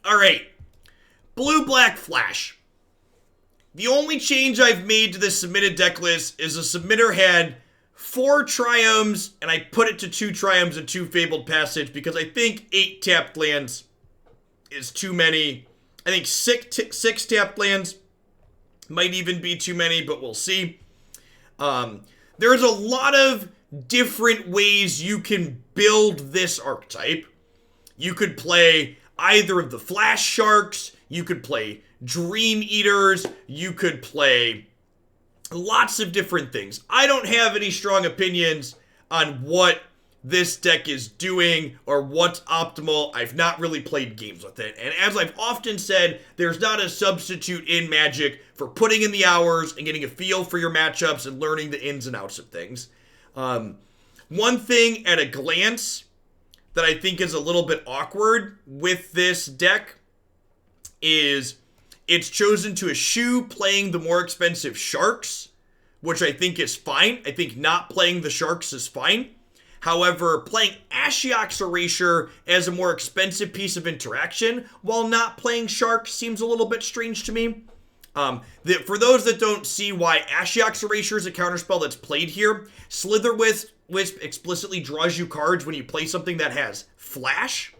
Alright. Blue-black Flash. The only change I've made to this submitted deck list is the submitter had 4 Triomes, and I put it to 2 Triomes and 2 Fabled Passage because I think 8 tapped lands is too many. I think 6 tapped lands might even be too many, but we'll see. There's a lot of different ways you can build this archetype. You could play either of the Flash Sharks, you could play Dream Eaters, you could play lots of different things. I don't have any strong opinions on what this deck is doing or what's optimal. I've not really played games with it. And as I've often said, there's not a substitute in Magic for putting in the hours and getting a feel for your matchups and learning the ins and outs of things. One thing at a glance that I think is a little bit awkward with this deck is it's chosen to eschew playing the more expensive Sharks, which I think is fine. I think not playing the Sharks is fine. However, playing Ashiok's Erasure as a more expensive piece of interaction while not playing Sharks seems a little bit strange to me. For those that don't see why Ashiok's Erasure is a counterspell that's played here, Slitherwisp explicitly draws you cards when you play something that has Flash.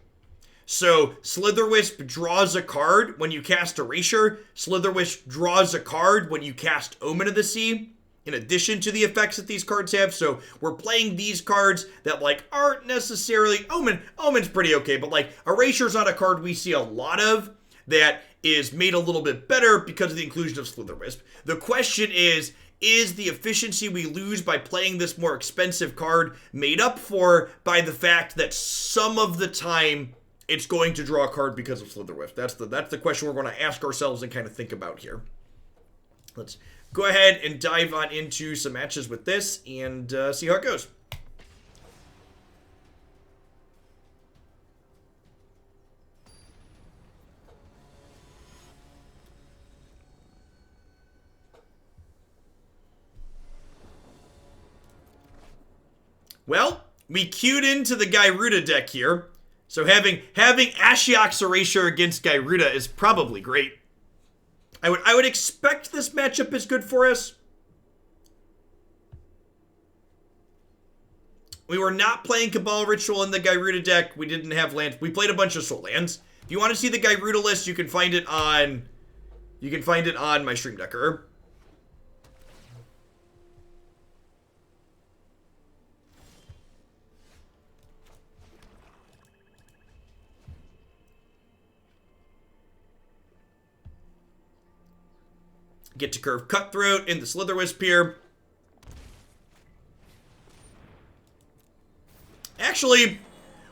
So Slitherwisp draws a card when you cast Erasure. Slitherwisp draws a card when you cast Omen of the Sea, in addition to the effects that these cards have. So we're playing these cards that like aren't necessarily Omen's pretty okay, but like Erasure's not a card we see a lot of that is made a little bit better because of the inclusion of Slitherwisp. The question is the efficiency we lose by playing this more expensive card made up for by the fact that some of the time it's going to draw a card because of Slitherwisp? That's the question we're going to ask ourselves and kind of think about here. Let's go ahead and dive on into some matches with this and see how it goes. Well, we queued into the Gyruda deck here. So having Ashiok's Erasure against Gyruda is probably great. I would expect this matchup is good for us. We were not playing Cabal Ritual in the Gyruda deck. We didn't have lands. We played a bunch of soul lands. If you want to see the Gyruda list, you can find it on my Stream Decker. Get to curve Cutthroat in the Slitherwisp here. Actually,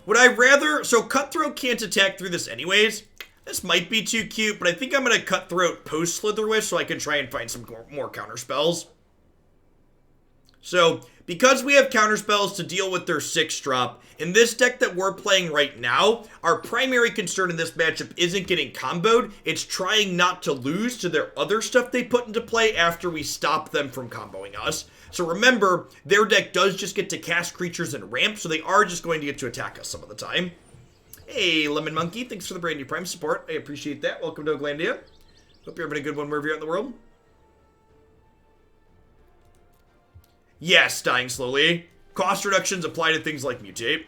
would I rather... So Cutthroat can't attack through this anyways. This might be too cute, but I think I'm going to Cutthroat post Slitherwisp so I can try and find some more counterspells. So, because we have counterspells to deal with their 6-drop, in this deck that we're playing right now, our primary concern in this matchup isn't getting comboed, it's trying not to lose to their other stuff they put into play after we stop them from comboing us. So remember, their deck does just get to cast creatures and ramp, so they are just going to get to attack us some of the time. Hey, Lemon Monkey, thanks for the brand new Prime support. I appreciate that. Welcome to Oglandia. Hope you're having a good one wherever you're at in the world. Yes, dying slowly. Cost reductions apply to things like Mutate.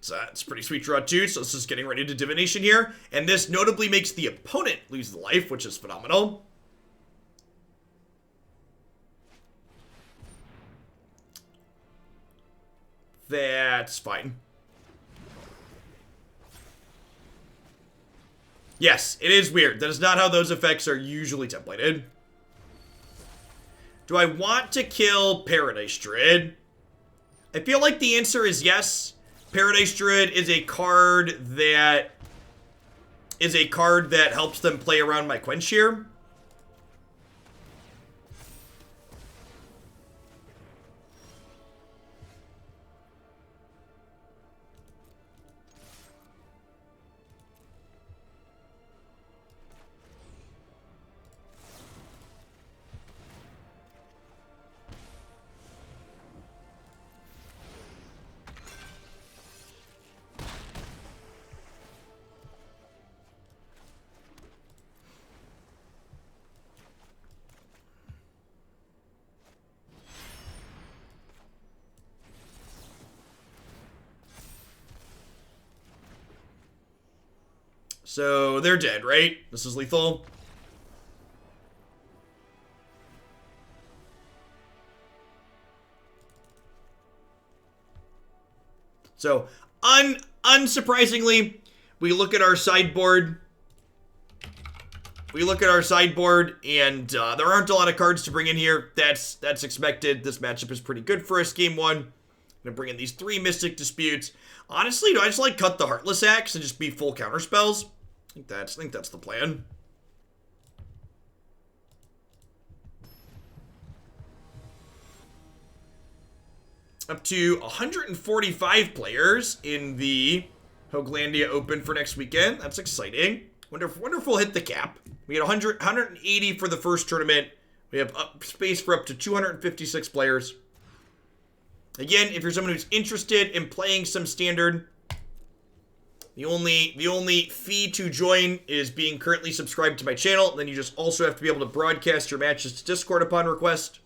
So it's a pretty sweet draw too, so this is getting ready to Divination here. And this notably makes the opponent lose the life, which is phenomenal. That's fine. Yes, it is weird. That is not how those effects are usually templated. Do I want to kill Paradise Druid? I feel like the answer is yes. Paradise Druid is a card that helps them play around my Quench here. So they're dead, right? This is lethal. So, unsurprisingly, we look at our sideboard. And there aren't a lot of cards to bring in here. That's expected. This matchup is pretty good for us. Game 1. I'm gonna bring in these 3 Mystic Disputes. Honestly, do I just like cut the Heartless Axe and just be full counter spells? I think that's the plan. Up to 145 players in the Hoaglandia Open for next weekend. That's exciting. Wonder if we'll hit the cap. We get 180 for the first tournament. We have space for up to 256 players. Again, if you're someone who's interested in playing some Standard, the only fee to join is being currently subscribed to my channel. Then you just also have to be able to broadcast your matches to Discord upon request.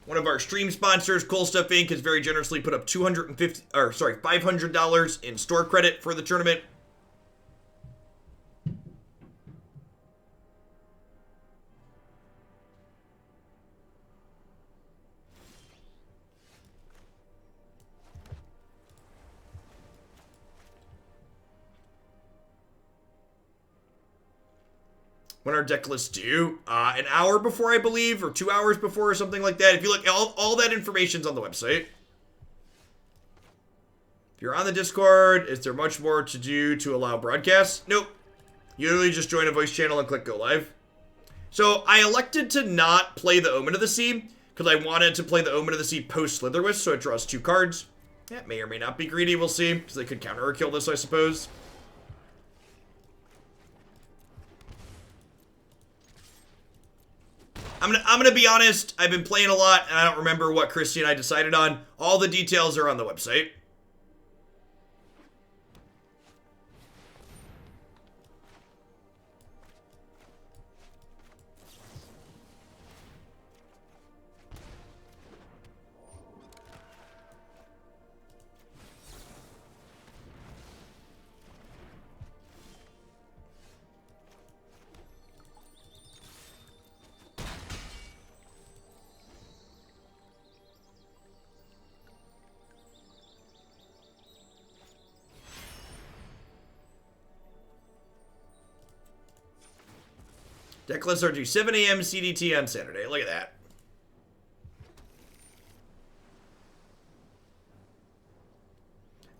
One of our stream sponsors, Cool Stuff Inc., has very generously put up $500 in store credit for the tournament. When our deck lists due, an hour before, I believe, or 2 hours before, or something like that. If you look, all that information's on the website. If you're on the Discord, is there much more to do to allow broadcasts? Nope. You literally just join a voice channel and click go live. So I elected to not play the Omen of the Sea because I wanted to play the Omen of the Sea post Slitherwisp, so it draws 2 cards. That may or may not be greedy. We'll see, because they could counter or kill this, I suppose. I'm gonna be honest, I've been playing a lot, and I don't remember what Christy and I decided on. All the details are on the website. Deck lists are due 7 a.m. CDT on Saturday. Look at that.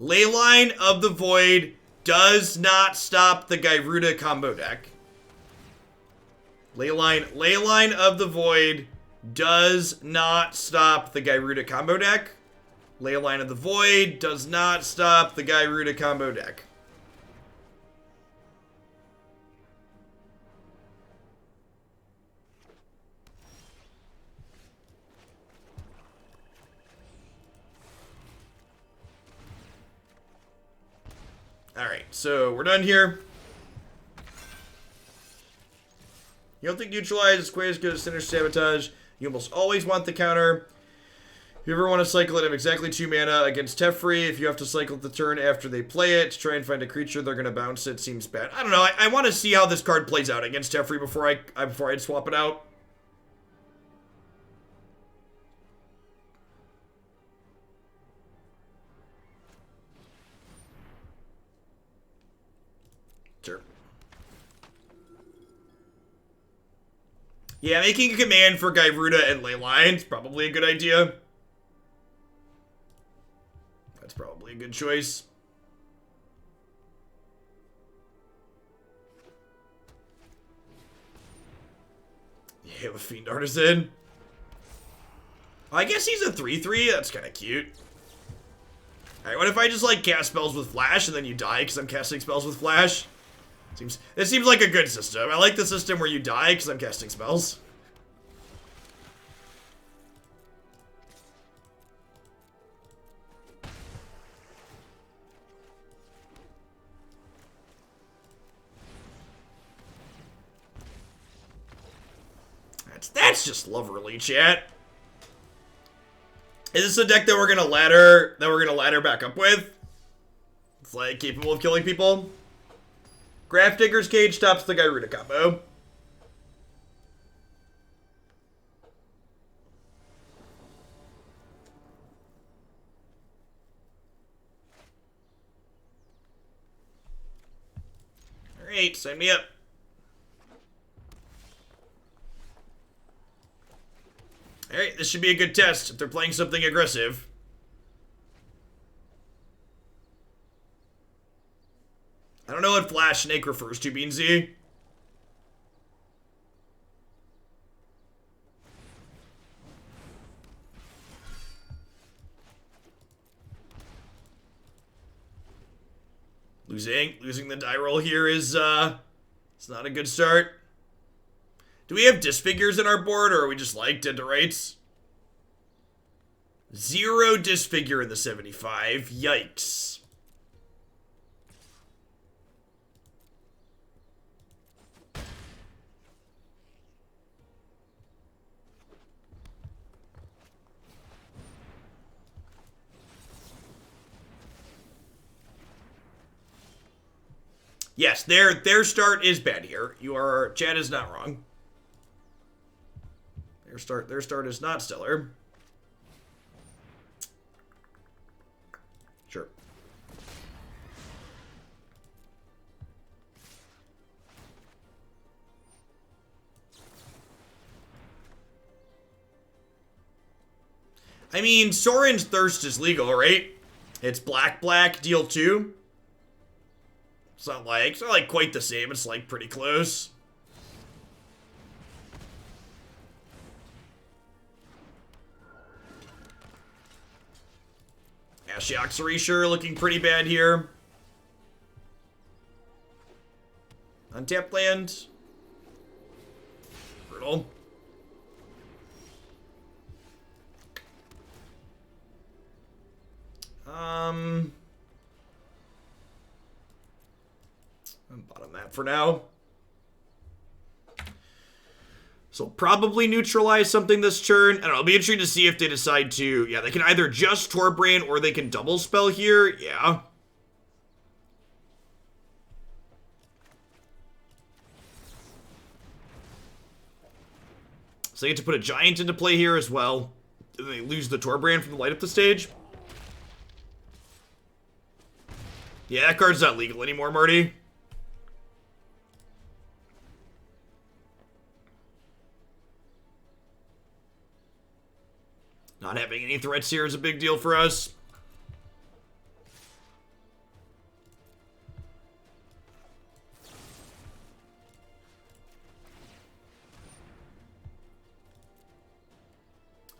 Leyline of the Void does not stop the Gyruda combo deck. Leyline of the Void does not stop the Gyruda combo deck. Leyline of the Void does not stop the Gyruda combo deck. Alright, so we're done here. You don't think Neutralize is quite as good as Sinister Sabotage. You almost always want the counter. If you ever want to cycle it, have exactly 2 mana against Teferi. If you have to cycle the turn after they play it to try and find a creature, they're going to bounce it. Seems bad. I don't know. I want to see how this card plays out against Teferi before I'd swap it out. Sure. Yeah, making a command for Gyruda and Leyline is probably a good idea. That's probably a good choice. Yeah, with Fiend Artisan. I guess he's a 3/3. That's kind of cute. Alright, what if I just, like, cast spells with Flash and then you die because I'm casting spells with Flash? This seems like a good system. I like the system where you die because I'm casting spells. That's just lovely, chat. Is this a deck that we're gonna ladder back up with? It's like capable of killing people. Grafdigger's Cage stops the Gyruda combo. Alright, sign me up. Alright, this should be a good test if they're playing something aggressive. I don't know what Flash Snake refers to, Beansy. Losing the die roll here is, it's not a good start. Do we have Disfigures in our board, or are we just like dead to rights? 0 Disfigure in the 75. Yikes. Yes, their start is bad here. Chad is not wrong. Their start is not stellar. Sure. I mean, Sorin's Thirst is legal, right? It's black, deal 2. It's not like quite the same. It's like pretty close. Ashiok Erasure looking pretty bad here. Untapped land. Brutal. Bottom that for now. So probably neutralize something this turn. I don't know, it'll be interesting to see if they decide to... Yeah, they can either just Torbrain or they can double spell here. Yeah. So they get to put a Giant into play here as well. And they lose the Torbrain from the light up the stage. Yeah, that card's not legal anymore, Marty. Not having any threats here is a big deal for us.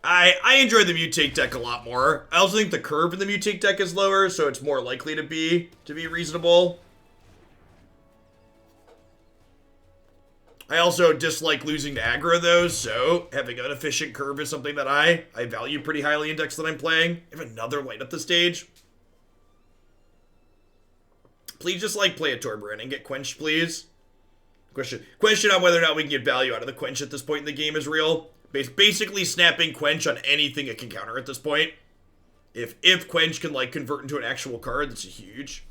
I enjoy the Mutate deck a lot more. I also think the curve in the Mutate deck is lower, so it's more likely to be reasonable. I also dislike losing to aggro, though, so having an efficient curve is something that I value pretty highly in decks that I'm playing. I have another light up the stage. Please just, play a Torbrain and get Quench, please. Question on whether or not we can get value out of the Quench at this point in the game is real. Basically snapping Quench on anything it can counter at this point. If Quench can, convert into an actual card, that's huge.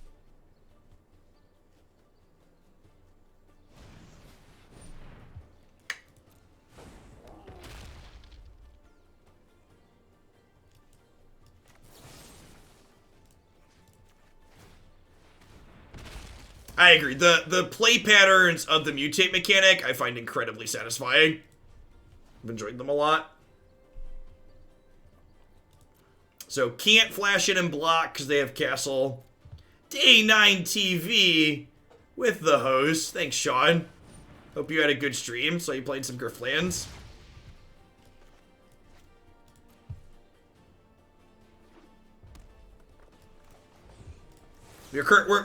I agree. The play patterns of the Mutate mechanic I find incredibly satisfying. I've enjoyed them a lot. So can't flash in and block because they have Castle. Day 9 TV with the host. Thanks, Sean. Hope you had a good stream. So you played some Griftlands.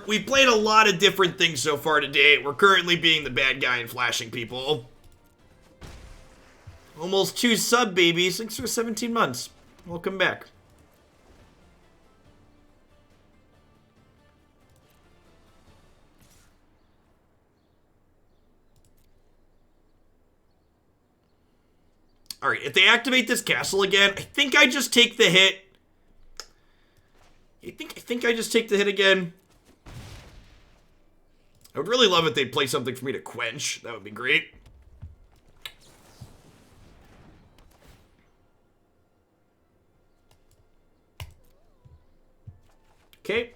We played a lot of different things so far today. We're currently being the bad guy and flashing people. Almost 2 sub babies. Thanks for 17 months. Welcome back. Alright, if they activate this castle again, I think I just take the hit. I think I just take the hit again. I would really love if they'd play something for me to quench. That would be great. Okay.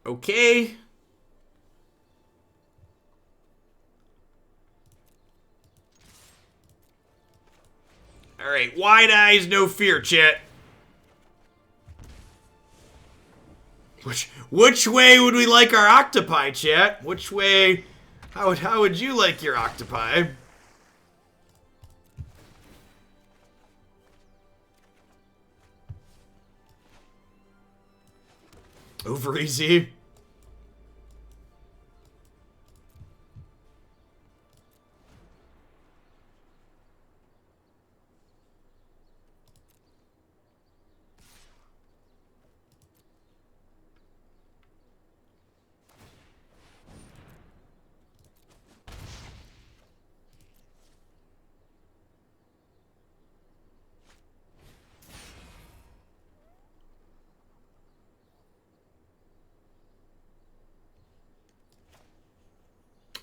Okay. Alright, wide eyes, no fear, chat. Which way would we like our octopi, chat? Which way, how would you like your octopi? Over easy.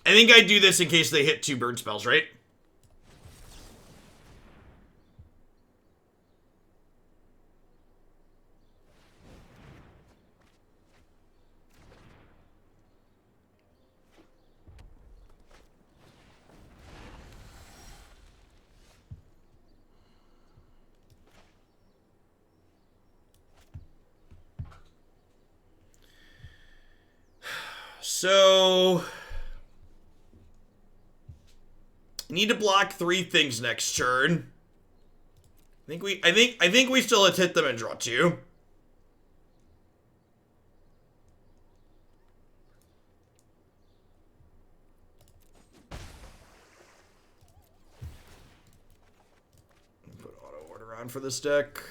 I think I do this in case they hit 2 burn spells, right? So need to block 3 things next turn. I think we still hit them and draw 2. Put auto order on for this deck.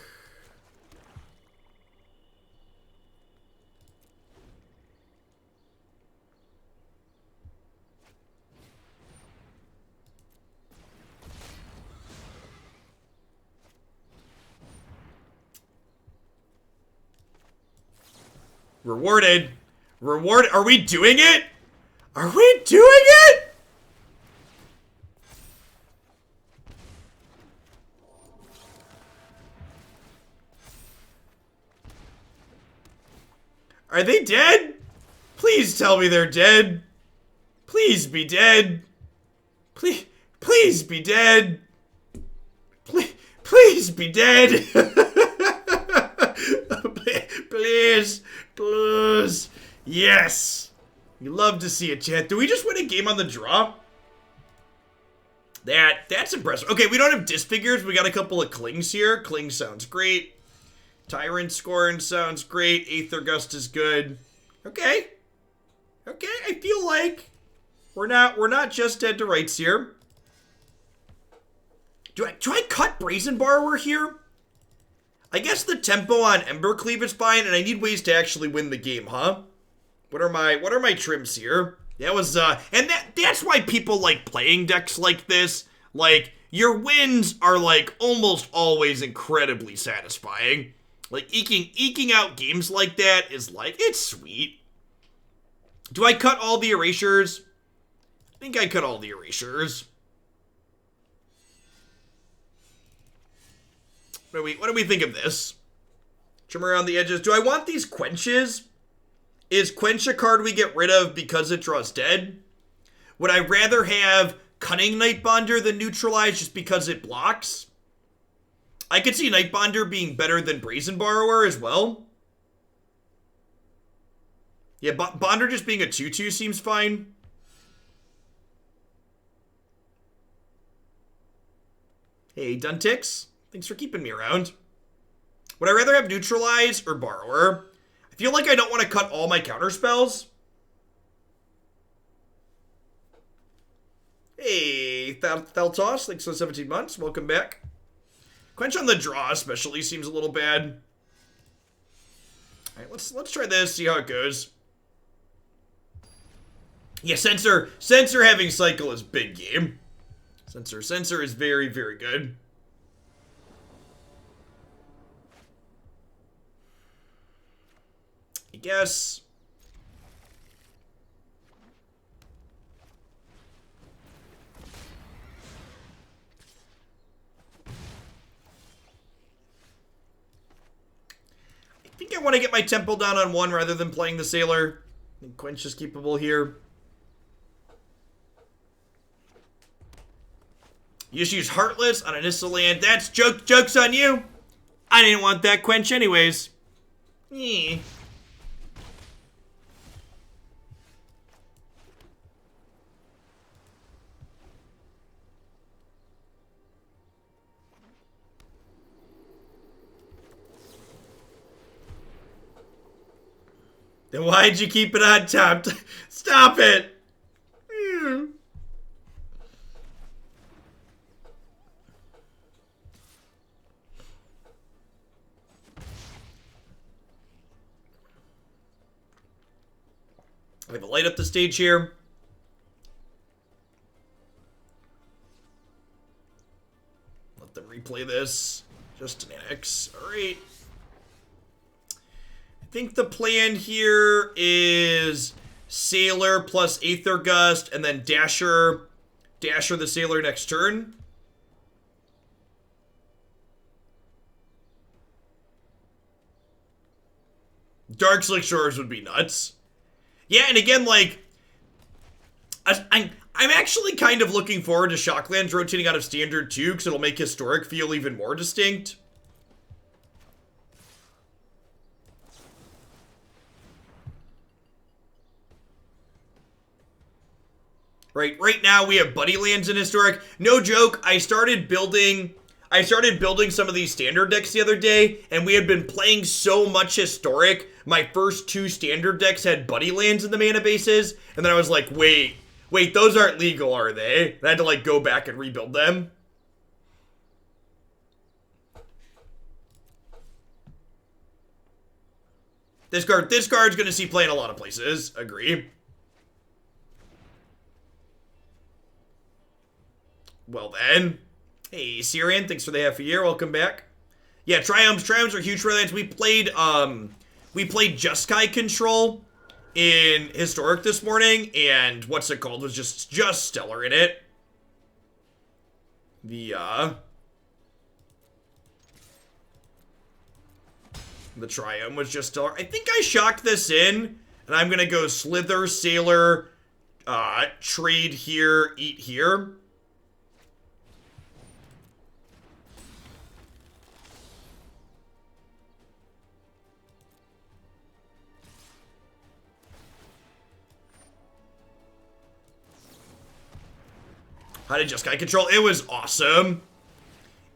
Rewarded. Reward. Are we doing it? Are we doing it? Are they dead? Please tell me they're dead. Please be dead. Please be dead. Please be dead. Please. Please. Yes. You love to see it, chat. Do we just win a game on the draw? That's impressive. Okay, we don't have Disfigures. We got a couple of Clings here. Cling sounds great. Tyrant Scorn sounds great. Aether Gust is good. Okay. Okay, I feel like we're not just dead to rights here. Do I cut Brazen Borrower here? I guess the tempo on Embercleave is fine, and I need ways to actually win the game, huh? What are my trims here? That was and that's why people like playing decks like this. Like, your wins are like almost always incredibly satisfying. Like eking out games like that is like, it's sweet. Do I cut all the erasures? I think I cut all the erasures. What do we think of this? Trim around the edges. Do I want these Quenches? Is Quench a card we get rid of because it draws dead? Would I rather have Cunning Nightbonder than Neutralize just because it blocks? I could see Nightbonder being better than Brazen Borrower as well. Yeah, Bonder just being a 2/2 seems fine. Hey, Duntix. Thanks for keeping me around. Would I rather have Neutralize or Borrower? I feel like I don't want to cut all my counter spells. Hey, Thaltos, thanks for 17 months. Welcome back. Quench on the draw especially seems a little bad. Alright, let's try this, see how it goes. Yeah, Censor having cycle is big game. Censor is very, very good. I guess. I think I want to get my Temple down on 1 rather than playing the Sailor. I think Quench is keepable here. You just use Heartless on an Island. That's joke's on you. I didn't want that Quench anyways. Yeah. Then why'd you keep it on top? Stop it! I have a light up the stage here. Let them replay this. Just an X. Alright. I think the plan here is Sailor plus Aether Gust and then Dasher the Sailor next turn. Dark Slick Shores would be nuts. Yeah, and again, like, I'm actually kind of looking forward to Shocklands rotating out of Standard too, because it'll make Historic feel even more distinct. Right now we have Buddy Lands in Historic. No joke, I started building some of these Standard decks the other day, and we had been playing so much Historic. My first 2 Standard decks had Buddy Lands in the mana bases, and then I was like, wait, those aren't legal, are they? And I had to, like, go back and rebuild them. This card's gonna see play in a lot of places. Agree. Well then. Hey, Syrian, thanks for the half a year. Welcome back. Yeah, Triumphs are huge for lands. We played Jeskai Control in Historic this morning, and what's it called was just stellar in it. The Triumph was just stellar. I think I shocked this in, and I'm gonna go Slither, Sailor, trade here, eat here. How did Jeskai Control? It was awesome.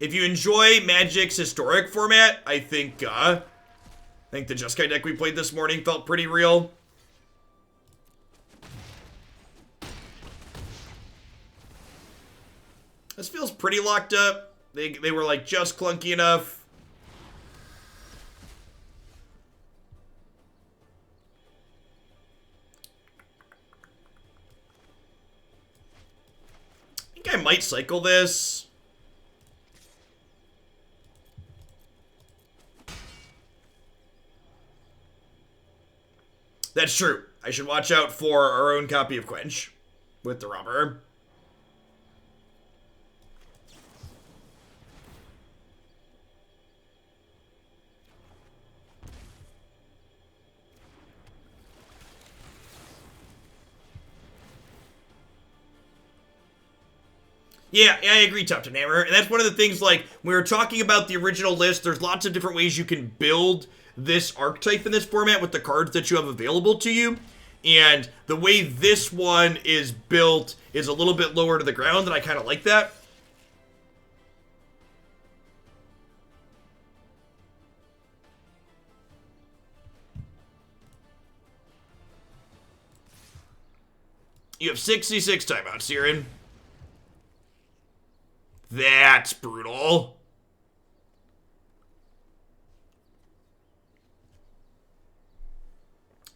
If you enjoy Magic's Historic format, I think the Jeskai deck we played this morning felt pretty real. This feels pretty locked up. They were like just clunky enough. I might cycle this. That's true. I should watch out for our own copy of Quench with the robber. Yeah, I agree, Top 10 Hammer. And that's one of the things, like, when we were talking about the original list, there's lots of different ways you can build this archetype in this format with the cards that you have available to you. And the way this one is built is a little bit lower to the ground, and I kind of like that. You have 66 timeouts, Siren. That's brutal.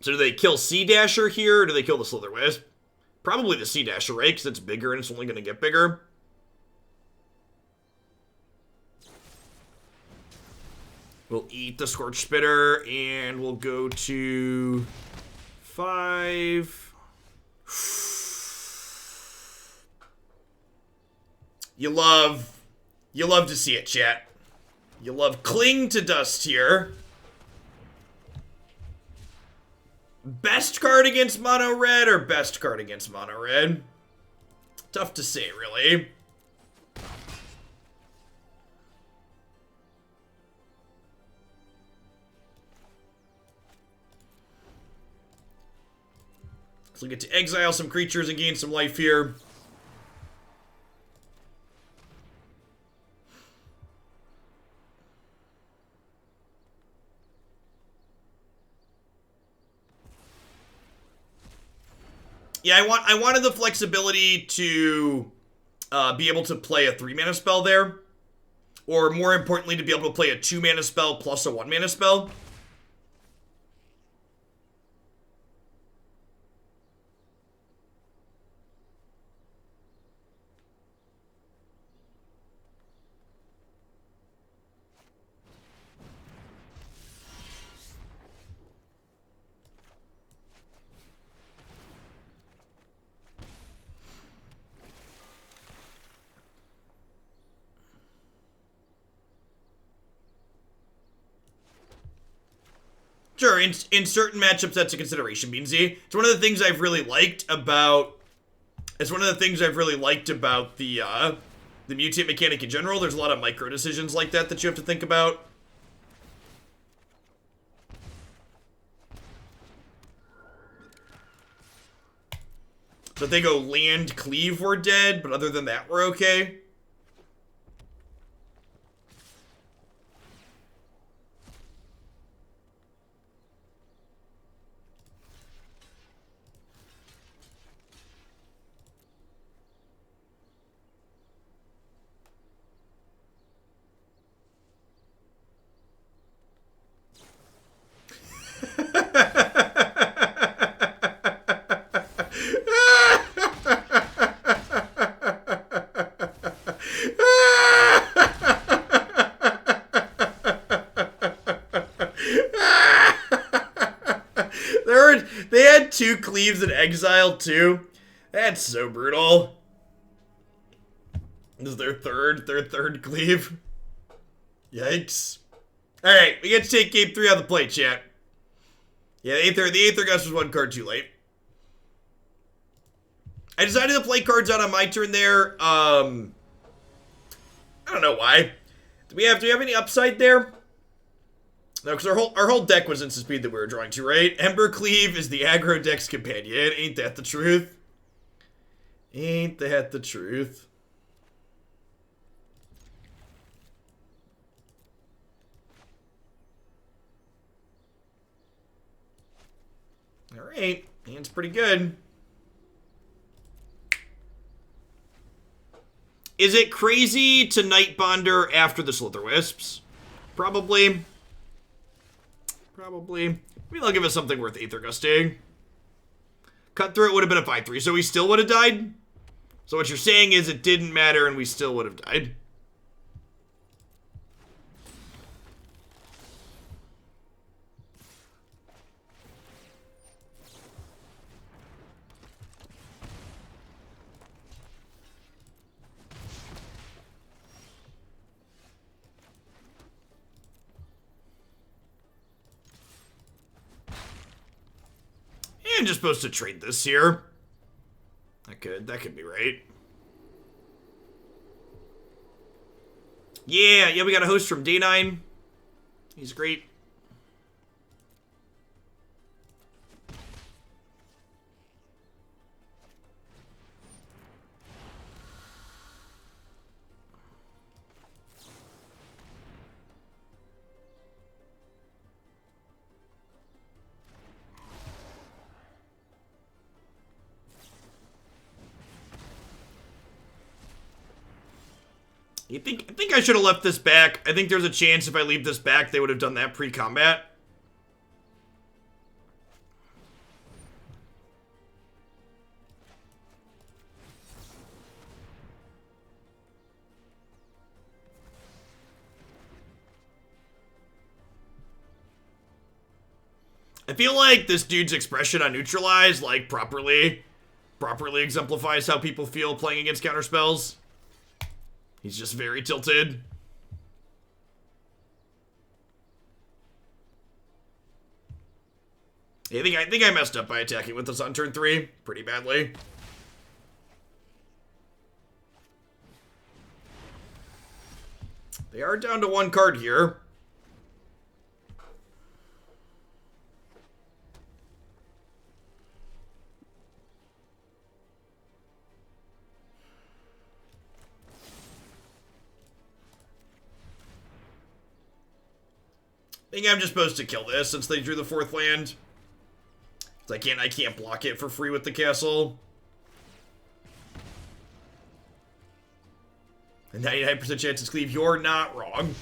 So do they kill Sea-Dasher here, or do they kill the Slitherwisp? Probably the Sea-Dasher, right? Because it's bigger and it's only going to get bigger. We'll eat the Scorch Spitter, and we'll go to 5. You love to see it, chat. You love Cling to Dust here. Best card against mono red or best card against mono red? Tough to say, really. So we get to exile some creatures and gain some life here. Yeah, I wanted the flexibility to be able to play a 3-mana spell there. Or more importantly, to be able to play a 2-mana spell plus a 1-mana spell. Sure, in certain matchups, that's a consideration, Beansy. It's one of the things I've really liked about... It's one of the things I've really liked about the mutate mechanic in general. There's a lot of micro decisions like that you have to think about. So if they go land, cleave, we're dead, but other than that, we're okay. They had 2 cleaves in exile too. That's so brutal. This is their third cleave. Yikes. Alright, we get to take game 3 on the plate, chat. Yeah, the Aether Gust was 1 card too late. I decided to play cards out on my turn there. I don't know why. Do we have any upside there? No, because our whole deck was instant speed that we were drawing to, right? Ember Cleave is the aggro deck's companion. Ain't that the truth? Ain't that the truth? Alright, hand's pretty good. Is it crazy to Nightbonder after the Slitherwisps? Probably. Maybe they'll give us something worth Aether Gusting. Cutthroat would have been a 5-3, so we still would have died? So what you're saying is it didn't matter and we still would have died. I'm just supposed to trade this here. That could be right. Yeah, we got a host from Day 9. He's great. I think I should have left this back. I think there's a chance if I leave this back, they would have done that pre-combat. I feel like this dude's expression on Neutralize, like, properly exemplifies how people feel playing against counterspells. He's just very tilted. I think I messed up by attacking with this on turn 3 pretty badly. They are down to 1 card here. I think I'm just supposed to kill this since they drew the 4th land. I can't block it for free with the castle. A 99% chance to cleave. You're not wrong.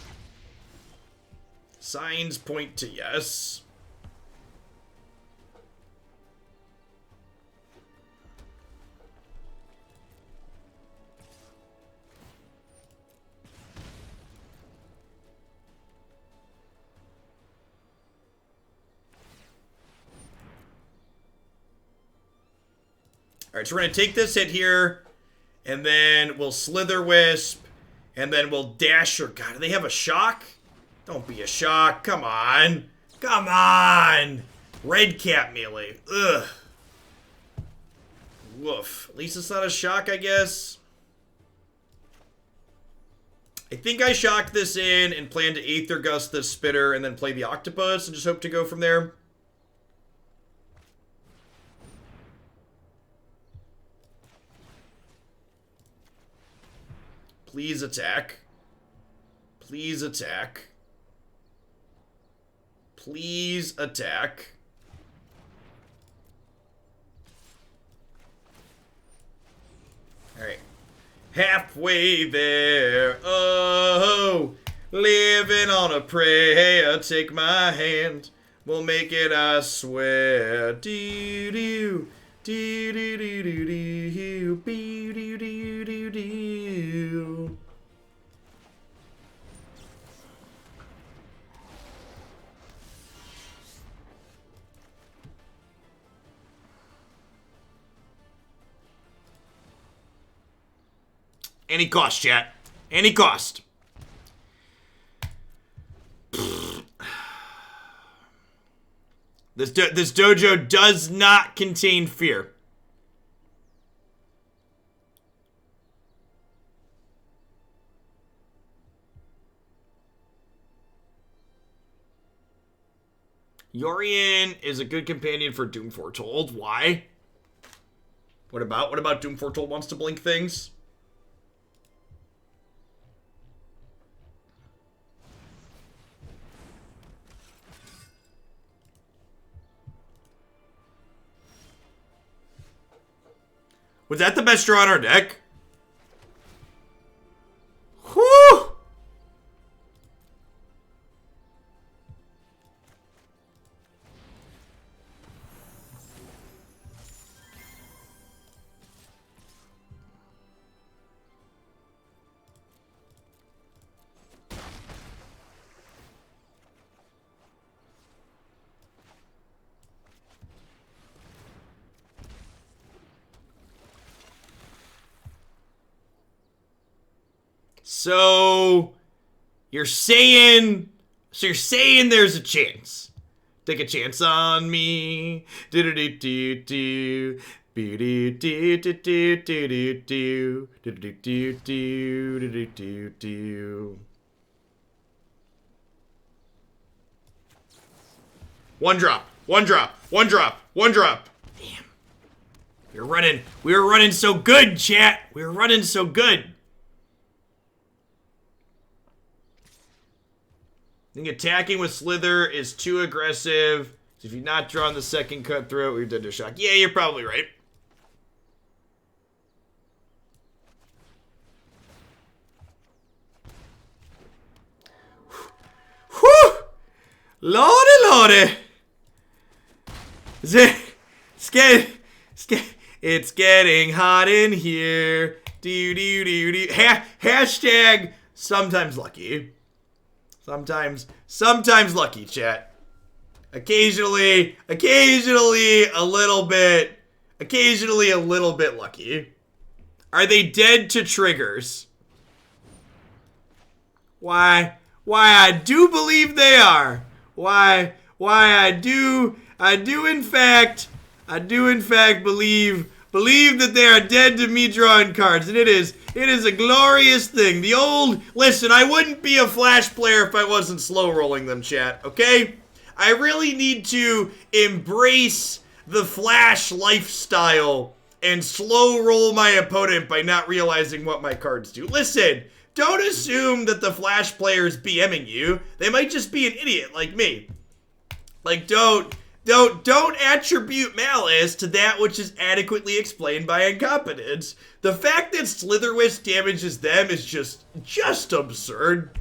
Signs point to yes. Alright, so we're going to take this hit here, and then we'll Slitherwisp, and then we'll Dasher. God, do they have a shock? Don't be a shock. Come on. Come on! Red cap melee. Ugh. Woof. At least it's not a shock, I guess. I think I shocked this in and plan to Aether Gust this Spitter and then play the Octopus and just hope to go from there. Please attack. Please attack. Please attack. Alright. Halfway there. Oh, living on a prayer. Take my hand. We'll make it, I swear. Do-do. Do-do-do-do-do. Be-do-do-do-do. Any cost, chat. Any cost. This dojo does not contain fear. Yorion is a good companion for Doom Foretold. Why? What about Doom Foretold wants to blink things? Was that the best draw on our deck? Whew! So you're saying there's a chance. Take a chance on me. Do do do do do do do do do do do do do do do. One drop. One drop. One drop. One drop. Damn. We were running so good, chat. We were running so good. I think attacking with Slither is too aggressive. So if you've not drawn the second Cutthroat, you're dead to shock. Yeah, you're probably right. Whew! Lordy, lordy! It's getting hot in here. Do. Hashtag sometimes lucky. Sometimes lucky, chat. Occasionally a little bit lucky. Are they dead to triggers? Why I do believe they are. Why I do in fact believe that they are dead to me drawing cards, and it is a glorious thing. Listen, I wouldn't be a Flash player if I wasn't slow rolling them, chat, okay? I really need to embrace the Flash lifestyle and slow roll my opponent by not realizing what my cards do. Listen, don't assume that the Flash player is BMing you. They might just be an idiot like me. Like, don't attribute malice to that which is adequately explained by incompetence. The fact that Slitherwisp damages them is just absurd.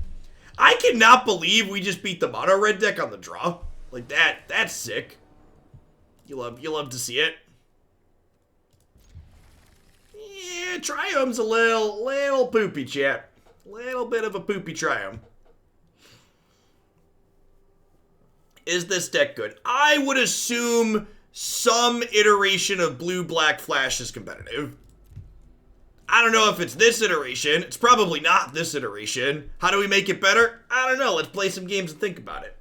I cannot believe we just beat the mono red deck on the draw. Like that's sick. You love to see it. Yeah, Triome's a little poopy, chat. Little bit of a poopy Triome. Is this deck good? I would assume some iteration of blue-black Flash is competitive. I don't know if it's this iteration. It's probably not this iteration. How do we make it better? I don't know. Let's play some games and think about it.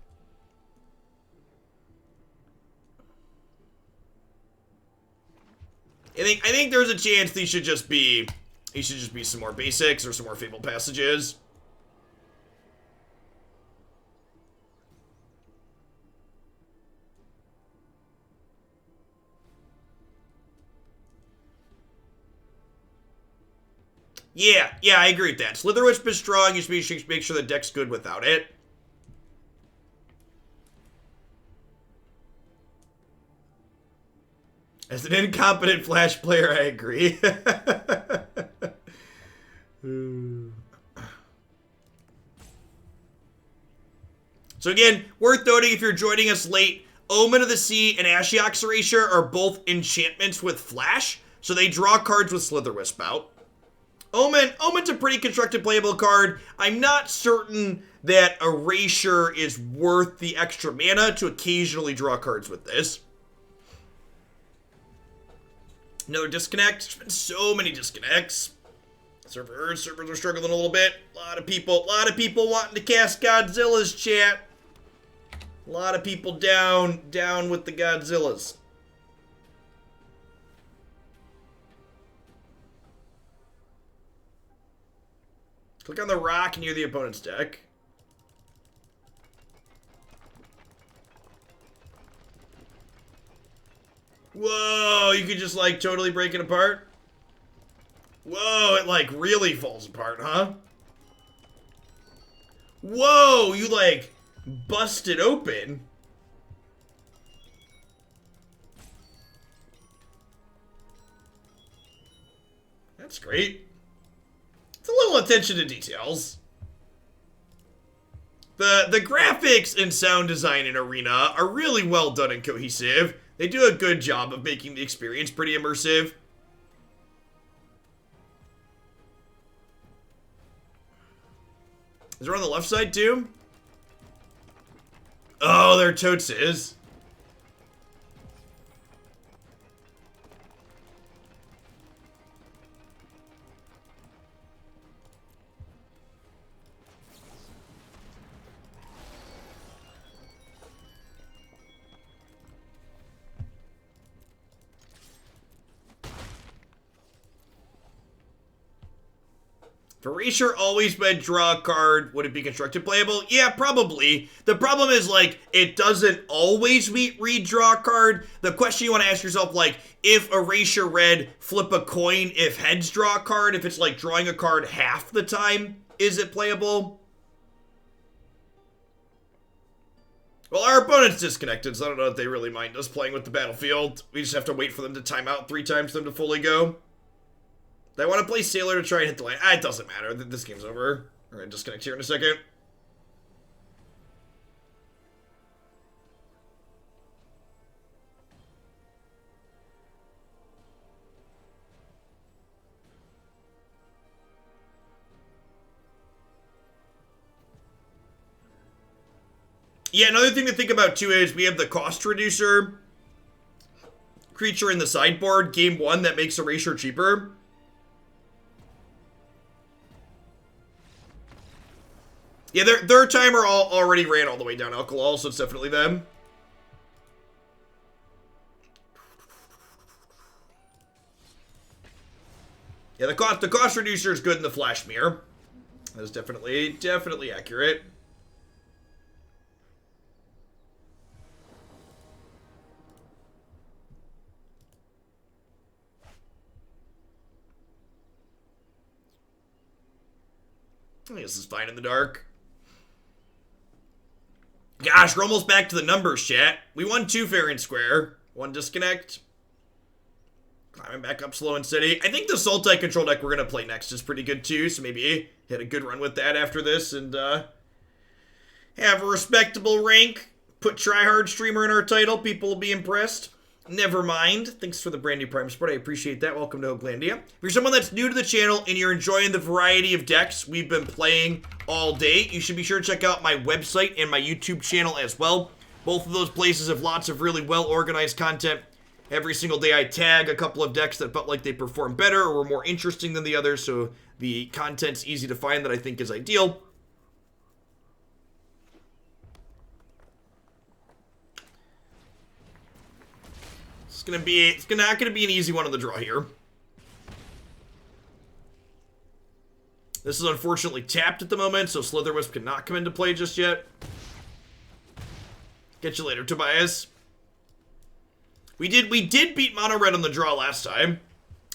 I think there's a chance these should just be some more basics or some more Fabled Passages. Yeah, I agree with that. Slitherwisp is strong. You should make sure the deck's good without it. As an incompetent Flash player, I agree. So again, worth noting if you're joining us late, Omen of the Sea and Ashiok's Erasure are both enchantments with Flash, so they draw cards with Slitherwisp out. Omen's a pretty constructed playable card. I'm not certain that Erasure is worth the extra mana to occasionally draw cards with this. Another disconnect. There's been so many disconnects. Servers are struggling a little bit. A lot of people wanting to cast Godzilla's, chat. A lot of people down with the Godzillas. Click on the rock near the opponent's deck. Whoa, you could just like totally break it apart? Whoa, it like really falls apart, huh? Whoa, you like bust it open. That's great. It's a little attention to details. The graphics and sound design in Arena are really well done and cohesive. They do a good job of making the experience pretty immersive. Is it on the left side too? Oh, there totes is. If Erasure always meant draw a card, would it be constructed playable? Yeah, probably. The problem is, like, it doesn't always read draw a card. The question you want to ask yourself, like, if Erasure read flip a coin, if heads draw a card, if it's like drawing a card half the time, is it playable? Well, our opponent's disconnected, so I don't know if they really mind us playing with the battlefield. We just have to wait for them to time out 3 times for them to fully go. I want to play Sailor to try and hit the line. It doesn't matter. This game's over. We're going to disconnect here in a second. Yeah, another thing to think about too is we have the cost reducer creature in the sideboard, game 1, that makes Erasure cheaper. Yeah, their timer already ran all the way down alcohol, so it's definitely them. Yeah, the cost reducer is good in the Flash Mirror. That is definitely accurate. I guess this is fine in the dark. Gosh, we're almost back to the numbers, chat. We won 2 fair and square. 1 disconnect. Climbing back up slow and steady. I think the Sultai control deck we're going to play next is pretty good too, so maybe hit a good run with that after this and have a respectable rank. Put Tryhard Streamer in our title. People will be impressed. Never mind. Thanks for the brand new Prime support. I appreciate that. Welcome to Oaklandia. If you're someone that's new to the channel and you're enjoying the variety of decks we've been playing all day, you should be sure to check out my website and my YouTube channel as well. Both of those places have lots of really well-organized content. Every single day I tag a couple of decks that felt like they performed better or were more interesting than the others, so the content's easy to find that I think is ideal. It's not gonna be an easy one on the draw here. This is unfortunately tapped at the moment, so Slitherwisp cannot come into play just yet. Catch you later, Tobias. We did beat Mono Red on the draw last time.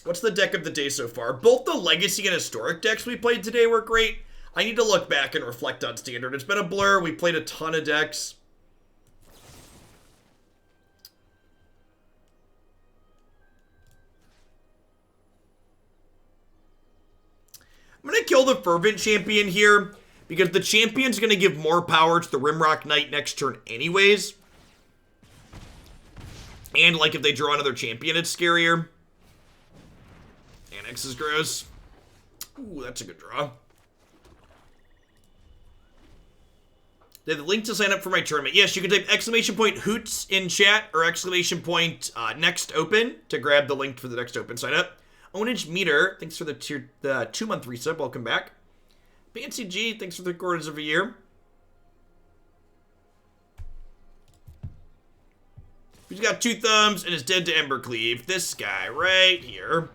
What's the deck of the day so far? Both the Legacy and Historic decks we played today were great. I need to look back and reflect on Standard. It's been a blur. We played a ton of decks. I'm going to kill the Fervent Champion here because the Champion's going to give more power to the Rimrock Knight next turn anyways. And, like, if they draw another Champion, it's scarier. Annex is gross. Ooh, that's a good draw. They have the link to sign up for my tournament. Yes, you can type !Hoots in chat or !Next Open to grab the link for the Next Open sign up. Ownage Meter, thanks for the 2-month resub. Welcome back. Fancy G, thanks for 3/4 of a year. He's got 2 thumbs and is dead to Embercleave. This guy right here.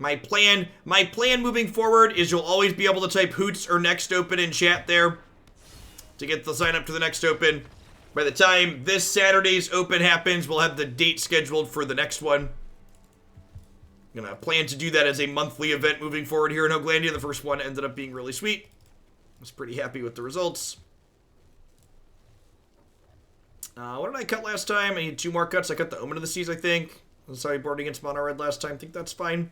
My plan moving forward is you'll always be able to type Hoots or Next Open in chat there to get the sign up to the Next Open. By the time this Saturday's Open happens, we'll have the date scheduled for the next one. I'm gonna plan to do that as a monthly event moving forward here in Oaklandia. The first one ended up being really sweet. I was pretty happy with the results. What did I cut last time? I need 2 more cuts. I cut the Omen of the Seas, I think. I was sorry, board against Mono Red last time. I think that's fine.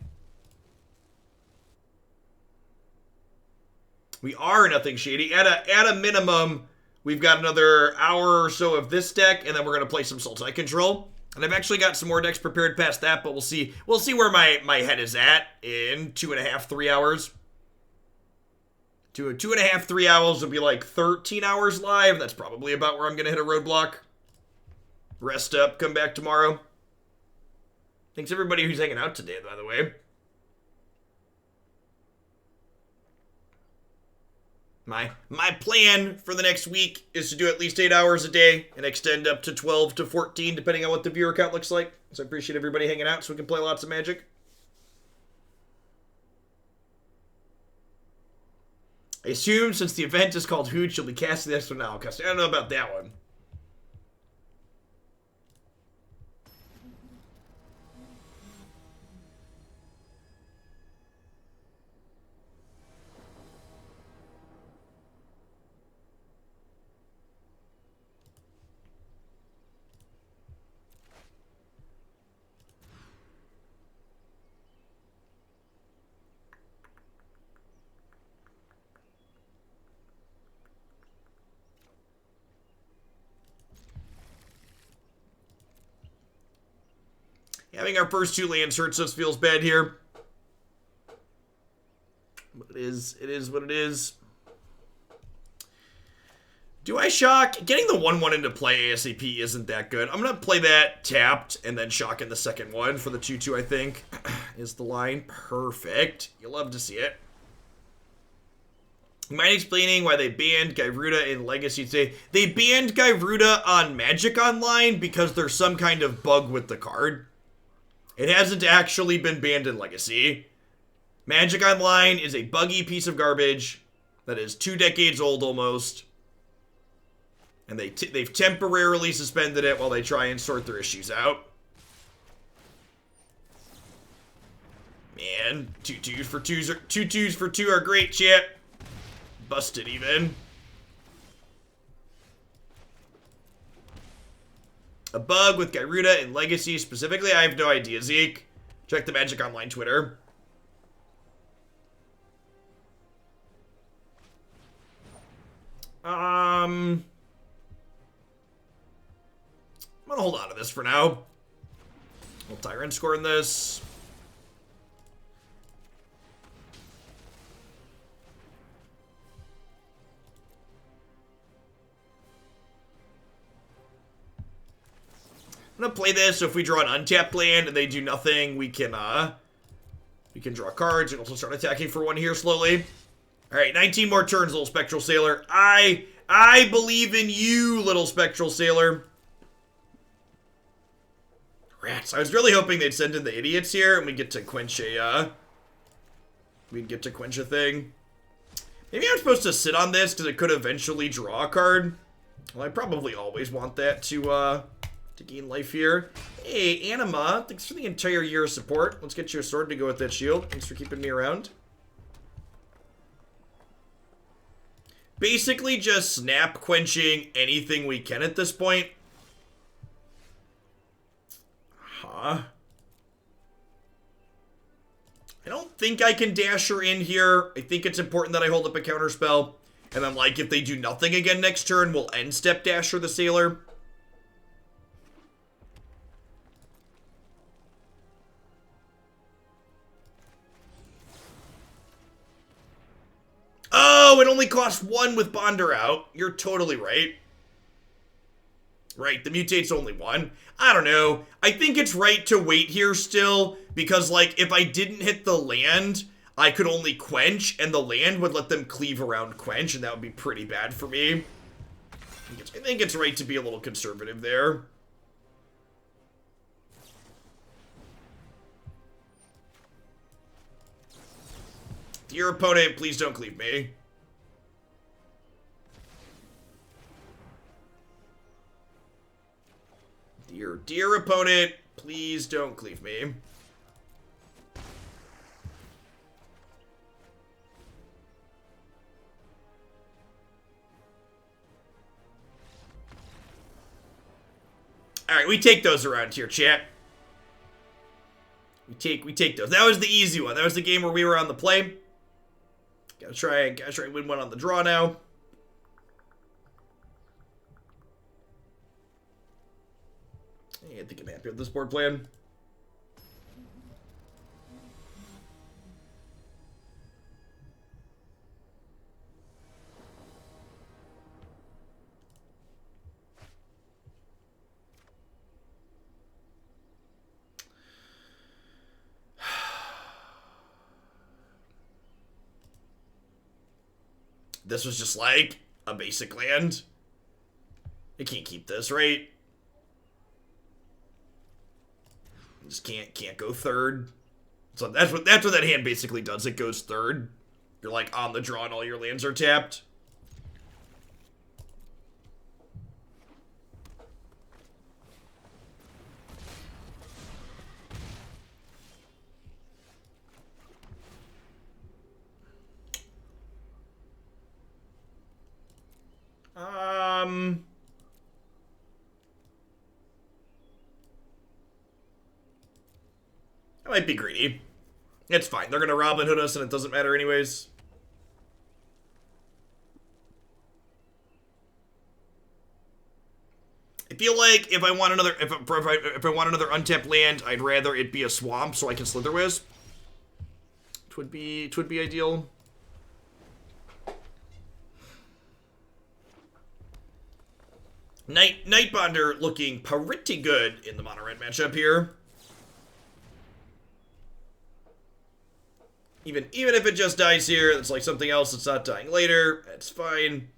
We are nothing shady. At a minimum, we've got another hour or so of this deck, and then we're gonna play some Sultai Control. And I've actually got some more decks prepared past that, but we'll see. We'll see where my head is at in 2.5, 3 hours. 2.5, 3 hours will be like 13 hours live. That's probably about where I'm gonna hit a roadblock. Rest up, come back tomorrow. Thanks everybody who's hanging out today, by the way. My plan for the next week is to do at least 8 hours a day and extend up to 12 to 14, depending on what the viewer count looks like. So I appreciate everybody hanging out so we can play lots of Magic. I assume since the event is called Hooch, you'll be casting this one now. I don't know about that one. Having our first 2 lands hurts us, feels bad here. But it is what it is. Do I shock? Getting the 1/1 into play ASAP isn't that good. I'm going to play that tapped and then shock in the second one for the 2/2, I think, is the line. Perfect. You'll love to see it. You mind explaining why they banned Gyruda in Legacy today? They banned Gyruda on Magic Online because there's some kind of bug with the card. It hasn't actually been banned in Legacy. Magic Online is a buggy piece of garbage that is 2 decades old almost. And they've temporarily suspended it while they try and sort their issues out. Man, 2/2s for 2 are great, chat. Busted even. A bug with Gyruda in Legacy specifically? I have no idea, Zeke. Check the Magic Online Twitter. I'm gonna hold on to this for now. We'll Tyrant score in this. I'm gonna play this, so if we draw an untapped land and they do nothing, we can draw cards and also start attacking for 1 here slowly. Alright, 19 more turns, little Spectral Sailor. I believe in you, little Spectral Sailor. Rats. I was really hoping they'd send in the idiots here and we'd get to quench a, thing. Maybe I'm supposed to sit on this because it could eventually draw a card. Well, I probably always want that to gain life here. Hey, Anima, thanks for the entire year of support. Let's get you a sword to go with that shield. Thanks for keeping me around. Basically just snap quenching anything we can at this point. Huh. I don't think I can dash her in here. I think it's important that I hold up a counter spell. And then, like, if they do nothing again next turn, we'll end step Dasher the Sailor. Oh, it only costs 1 with Bonder out. You're totally right. Right, the mutate's only 1. I don't know. I think it's right to wait here still, because, like, if I didn't hit the land, I could only quench, and the land would let them cleave around quench, and that would be pretty bad for me. I think it's right to be a little conservative there. Dear opponent, please don't cleave me. Dear opponent, please don't cleave me. Alright, we take those around here, chat. We take those. That was the easy one. That was the game where we were on the play. Gotta try and win one on the draw now. I think I'm happy with this board plan. This was just like a basic land. I can't keep this, right? Just can't go third. So that's what that hand basically does. It goes third. You're like on the draw and all your lands are tapped. I might be greedy. It's fine. They're gonna Robin Hood us and it doesn't matter anyways. I feel like if I want another if I want another untapped land, I'd rather it be a swamp so I can Slitherwisp. It would be ideal. Nightbonder looking pretty good in the mono red matchup here. Even if it just dies here, it's like something else that's not dying later. That's fine.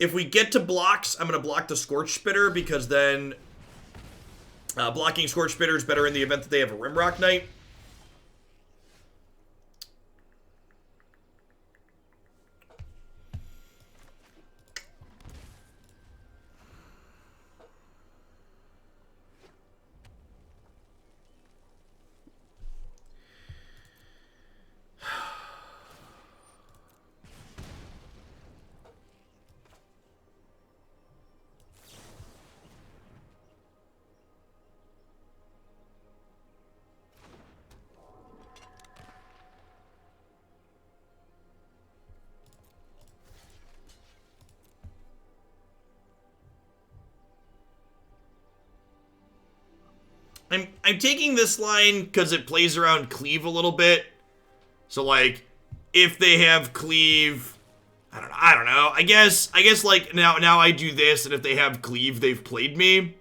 If we get to blocks, I'm going to block the Scorch Spitter, because then blocking Scorch Spitter is better in the event that they have a Rimrock Knight. I'm taking this line because it plays around Cleave a little bit. So like, if they have Cleave, I don't know. I guess like now I do this, and if they have Cleave, they've played me.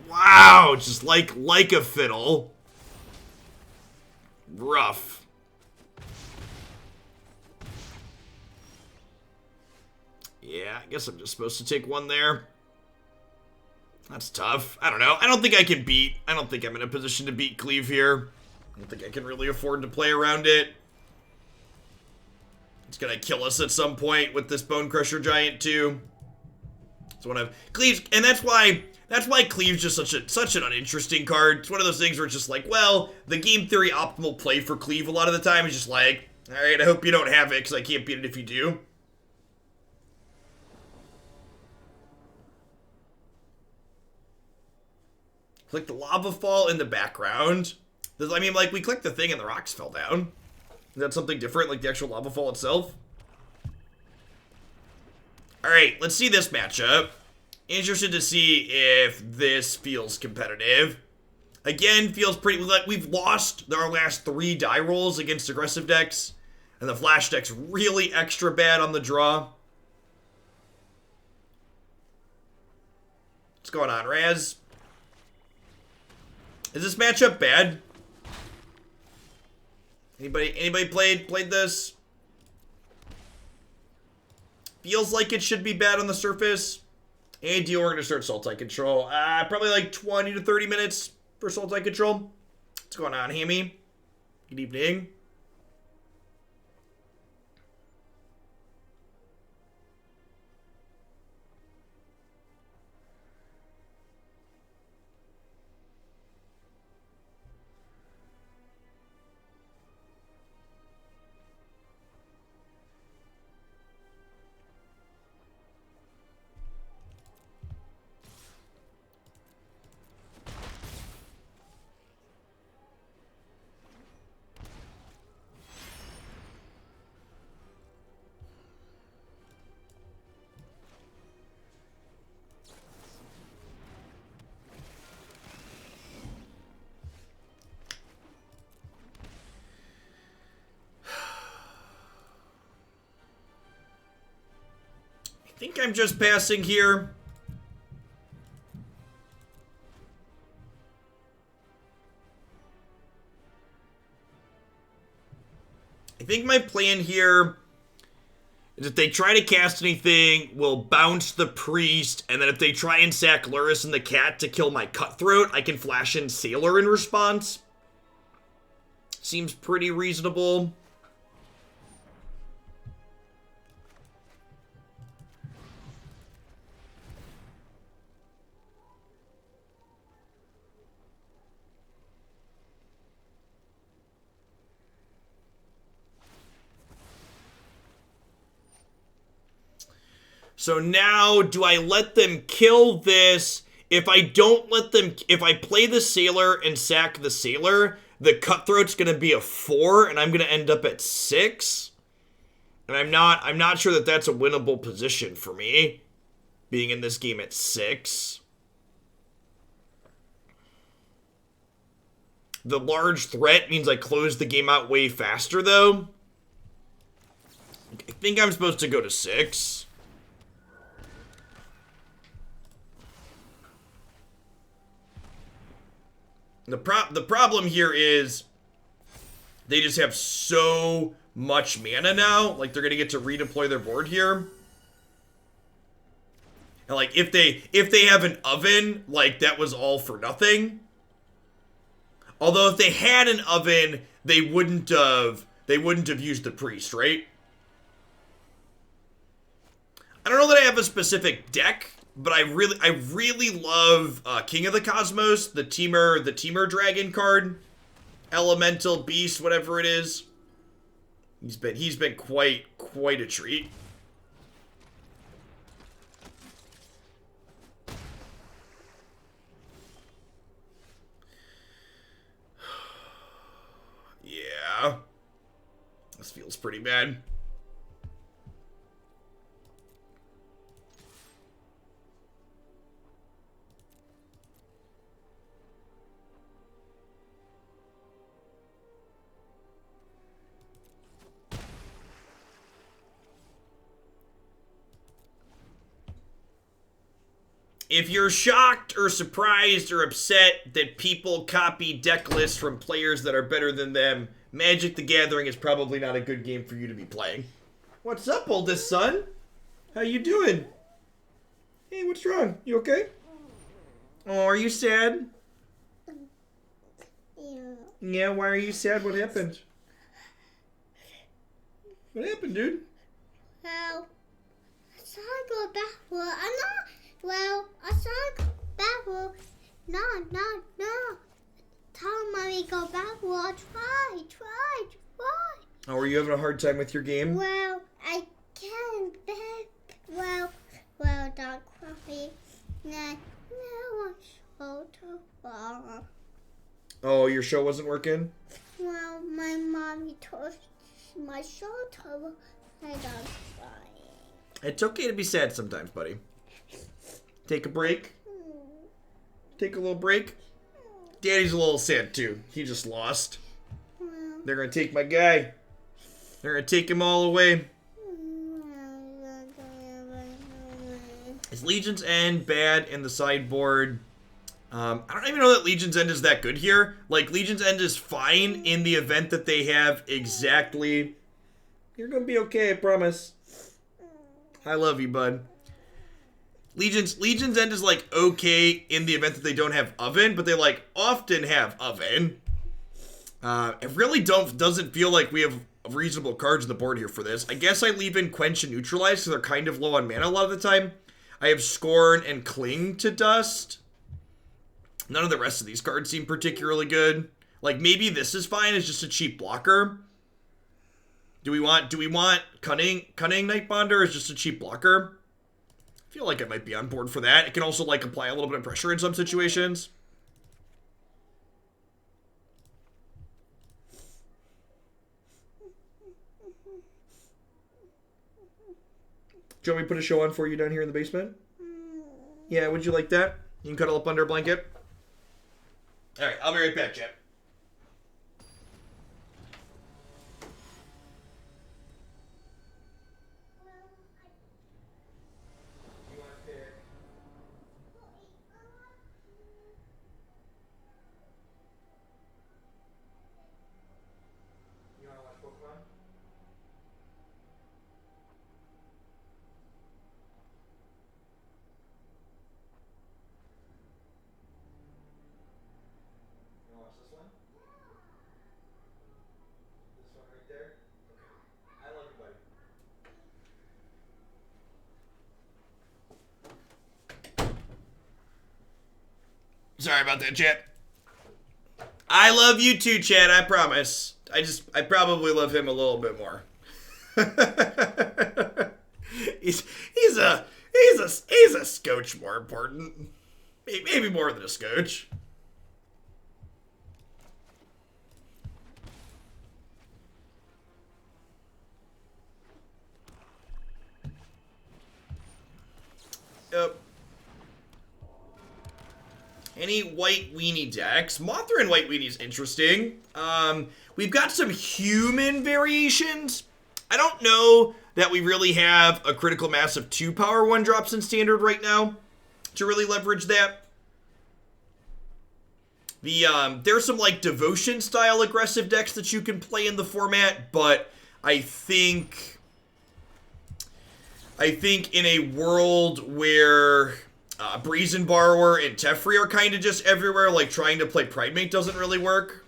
Wow, just like a fiddle. Rough. Yeah, I guess I'm just supposed to take one there. That's tough. I don't know. I don't think I can beat. I don't think I'm in a position to beat Cleave here. I don't think I can really afford to play around it. It's gonna kill us at some point with this Bone Crusher Giant too. It's one of Cleave's, and that's why Cleave's just such an uninteresting card. It's one of those things where it's just like, well, the game theory optimal play for Cleave a lot of the time is just like, all right, I hope you don't have it because I can't beat it if you do. Click the lava fall in the background. I mean, like, we clicked the thing and the rocks fell down. Is that something different, like the actual lava fall itself? Alright, let's see this matchup. Interested to see if this feels competitive. Again, feels pretty, like, we've lost our last 3 die rolls against aggressive decks. And the flash deck's really extra bad on the draw. What's going on, Raz? Is this matchup bad? Anybody played this? Feels like it should be bad on the surface. And we're gonna start Sultai Control. Probably like 20 to 30 minutes for Sultai Control. What's going on, Hammy? Good evening. I think I'm just passing here. I think my plan here is if they try to cast anything, we'll bounce the priest, and then if they try and sack Luris and the cat to kill my Cutthroat, I can flash in Sailor in response. Seems pretty reasonable. So now, do I let them kill this? If I don't let them, if I play the Sailor and sack the Sailor, the Cutthroat's gonna be a 4, and I'm gonna end up at 6. And I'm not sure that that's a winnable position for me, being in this game at 6. The large threat means I close the game out way faster, though. think I'm supposed to go to 6. The problem here is they just have so much mana now. Like, they're gonna get to redeploy their board here. And like, if they have an oven, like, that was all for nothing. Although if they had an oven, they wouldn't have used the priest, right? I don't know that I have a specific deck, but I really love King of the Cosmos, the Teamer Dragon card, Elemental Beast, whatever it is. He's been quite a treat. Yeah. This feels pretty bad. If you're shocked or surprised or upset that people copy deck lists from players that are better than them, Magic the Gathering is probably not a good game for you to be playing. What's up, oldest son? How you doing? Hey, what's wrong? You okay? Oh, are you sad? Yeah. Yeah, why are you sad? What happened? What happened, dude? Well, I saw I go backward. I saw I go backward. No. Tell mommy go backward. Try. Oh, are you having a hard time with your game? Well, I can't back. Well, don't cry. No, I so too far. Oh, your show wasn't working? Well, my mommy touched my shoulder. I don't cry. It's okay to be sad sometimes, buddy. Take a break. Take a little break. Daddy's a little sad too. He just lost. They're gonna take my guy. They're gonna take him all away. Is Legion's End bad in the sideboard? I don't even know that Legion's End is that good here. Like, Legion's End is fine in the event that they have exactly... You're gonna be okay, I promise. I love you, bud. Legion's End is, like, okay in the event that they don't have Oven, but they, like, often have Oven. It really doesn't feel like we have reasonable cards on the board here for this. I guess I leave in Quench and Neutralize because they're kind of low on mana a lot of the time. I have Scorn and Cling to Dust. None of the rest of these cards seem particularly good. Like, maybe this is fine. It's just a cheap blocker. Do we want Cunning Nightbonder as just a cheap blocker? I feel like I might be on board for that. It can also, like, apply a little bit of pressure in some situations. Do you want me to put a show on for you down here in the basement? Yeah, would you like that? You can cuddle up under a blanket. Alright, I'll be right back, Chip. Sorry about that, chat. I love you too, chat, I promise. I probably love him a little bit more. he's a scotch more important. Maybe more than a scotch. Yep. Any white weenie decks? Mothra and white weenie is interesting. We've got some human variations. I don't know that we really have a critical mass of 2 power 1-drops in Standard right now to really leverage that. There's some like Devotion style aggressive decks that you can play in the format, but I think in a world where Brazen Borrower and Teferi are kind of just everywhere, like trying to play Primate doesn't really work.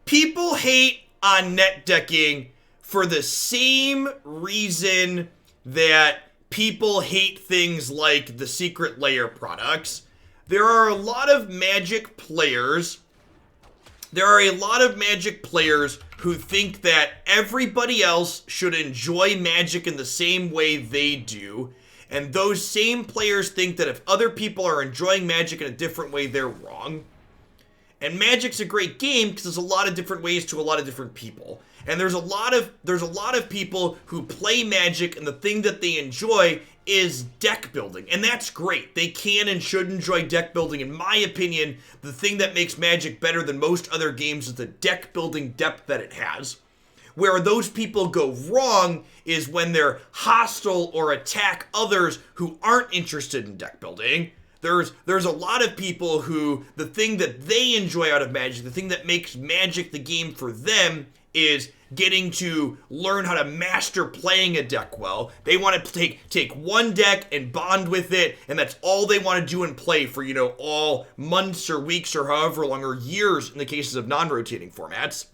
People hate on net decking for the same reason that people hate things like the Secret Lair products. There are a lot of Magic players who think that everybody else should enjoy Magic in the same way they do. And those same players think that if other people are enjoying Magic in a different way, they're wrong. And Magic's a great game because there's a lot of different ways to a lot of different people. And there's a lot of people who play Magic and the thing that they enjoy is deck building. And that's great. They can and should enjoy deck building. In my opinion, the thing that makes Magic better than most other games is the deck building depth that it has. Where those people go wrong is when they're hostile or attack others who aren't interested in deck building. There's a lot of people who, the thing that they enjoy out of Magic, the thing that makes Magic the game for them is getting to learn how to master playing a deck well. They want to take one deck and bond with it, and that's all they want to do and play for, all months or weeks or however long, or years in the cases of non-rotating formats.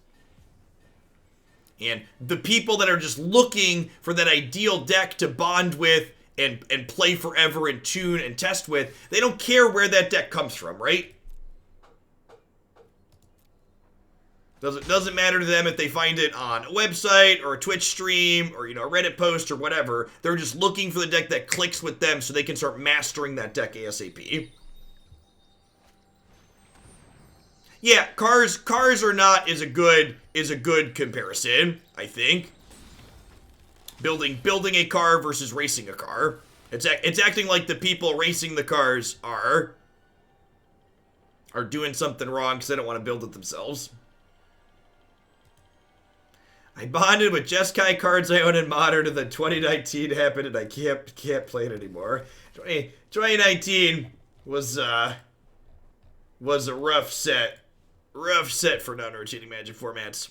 And the people that are just looking for that ideal deck to bond with and play forever and tune and test with, they don't care where that deck comes from, right? Doesn't matter to them if they find it on a website or a Twitch stream or, a Reddit post or whatever. They're just looking for the deck that clicks with them so they can start mastering that deck ASAP. Yeah, cars or not is a good comparison, I think. Building a car versus racing a car. It's acting like the people racing the cars are doing something wrong because they don't want to build it themselves. I bonded with Jeskai cards I own in Modern, and then 2019 happened, and I can't play it anymore. 2019 was a rough set for non-rotating Magic formats.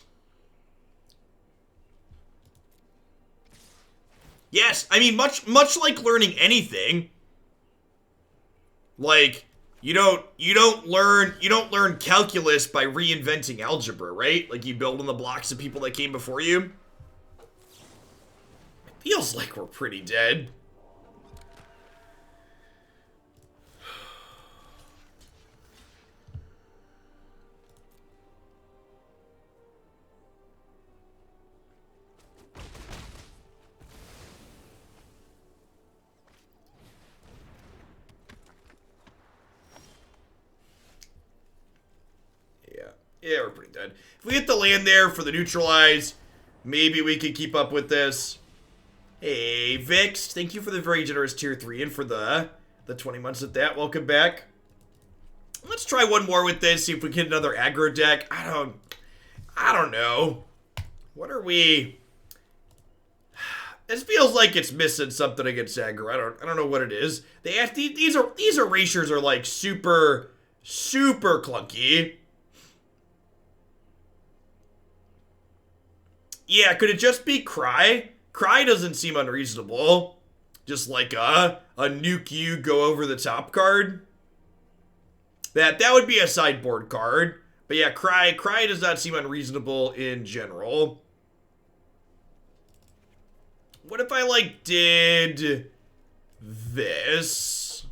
Yes, I mean, much like learning anything, like you don't learn calculus by reinventing algebra, right? Like you build on the blocks of people that came before you. It feels like we're pretty dead. Yeah, we're pretty dead. If we hit the land there for the Neutralize, maybe we could keep up with this. Hey, Vix, thank you for the very generous tier 3 and for the 20 months at that. Welcome back. Let's try one more with this, see if we can get another aggro deck. I don't know. What are we... This feels like it's missing something against aggro. I don't know what it is. These erasures are like super clunky. Yeah, could it just be Cry? Cry doesn't seem unreasonable. Just like a nuke you go over the top card. That would be a sideboard card. But yeah, Cry does not seem unreasonable in general. What if I like did this?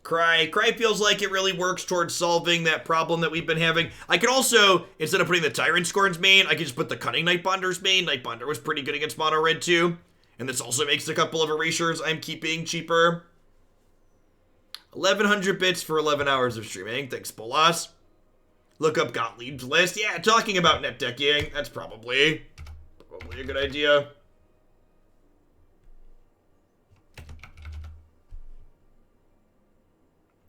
Cry feels like it really works towards solving that problem that we've been having. I could also, instead of putting the Tyrant Scorn's main, I could just put the Cunning Nightbonder's main. Nightbonder was pretty good against mono red too. And this also makes a couple of erasures I'm keeping cheaper. 1,100 bits for 11 hours of streaming. Thanks, Bolas. Look up Gottlieb's list. Yeah, talking about net decking. That's probably a good idea.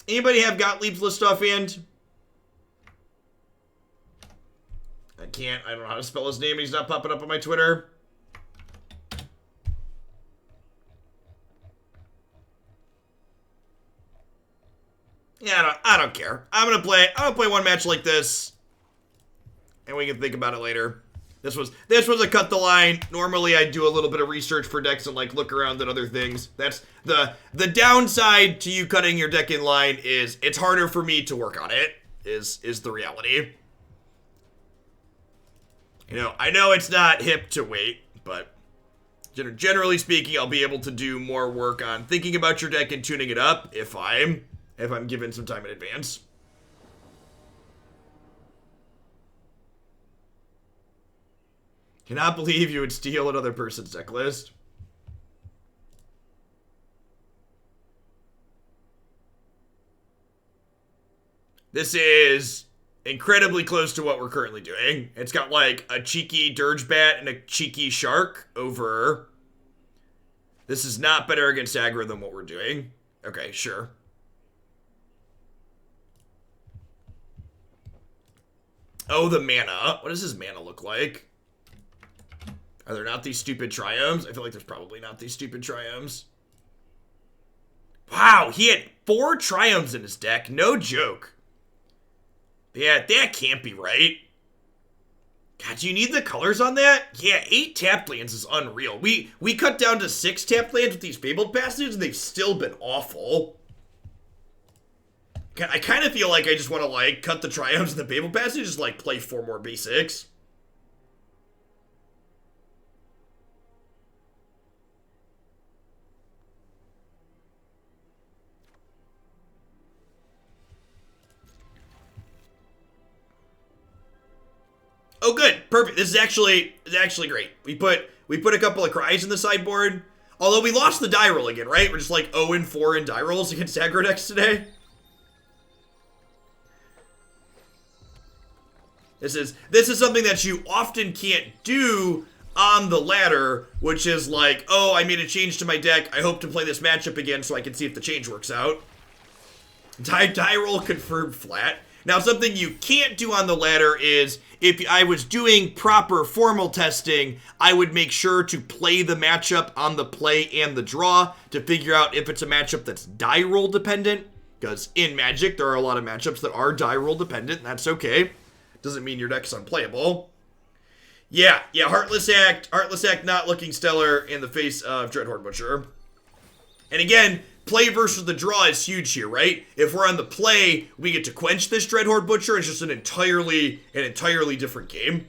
Anybody have Gottlieb's list offhand? I don't know how to spell his name. He's not popping up on my Twitter. Yeah, I don't care. I'm gonna play one match like this, and we can think about it later. This was a cut the line. Normally I do a little bit of research for decks and like look around at other things. That's the downside to you cutting your deck in line is it's harder for me to work on it, is the reality. You know, I know it's not hip to wait, but generally speaking, I'll be able to do more work on thinking about your deck and tuning it up if I'm given some time in advance. Cannot believe you would steal another person's deck list. This is incredibly close to what we're currently doing. It's got like a cheeky Dirge Bat and a cheeky Shark over. This is not better against aggro than what we're doing. Okay, sure. Oh, the mana. What does his mana look like? Are there not these stupid triomes? I feel like there's probably not these stupid triomes. Wow, he had 4 triomes in his deck. No joke. Yeah, that can't be right. God, do you need the colors on that? Yeah, 8 tapped lands is unreal. We cut down to 6 tapped lands with these Fabled Passages, and they've still been awful. I kind of feel like I just want to, like, cut the triomes and the Fabled Passages, just, like, play 4 more basics. Oh, good. Perfect. This is actually great. We put a couple of cries in the sideboard. Although we lost the die roll again, right? We're just like 0-4 in die rolls against aggro decks today. This is something that you often can't do on the ladder, which is like, oh, I made a change to my deck. I hope to play this matchup again so I can see if the change works out. Die roll confirmed flat. Now, something you can't do on the ladder is, if I was doing proper formal testing, I would make sure to play the matchup on the play and the draw to figure out if it's a matchup that's die roll dependent. Because in Magic, there are a lot of matchups that are die roll dependent, and that's okay. Doesn't mean your deck's unplayable. Yeah, Heartless Act not looking stellar in the face of Dreadhorde Butcher. And again, play versus the draw is huge here, right? If we're on the play, we get to quench this Dreadhorde Butcher. It's just an entirely different game.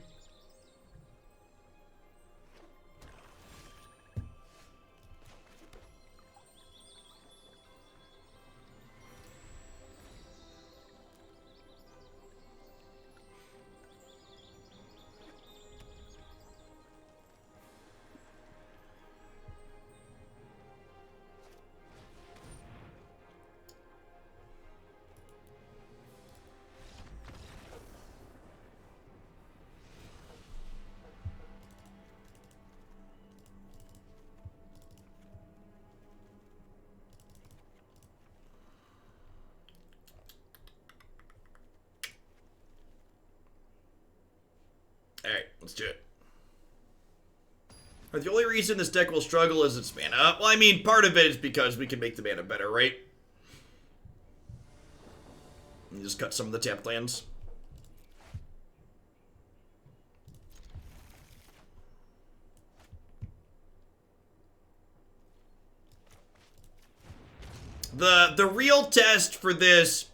Alright, let's do it. The only reason this deck will struggle is its mana. Well, I mean, part of it is because we can make the mana better, right? And just cut some of the tapped lands. The real test for this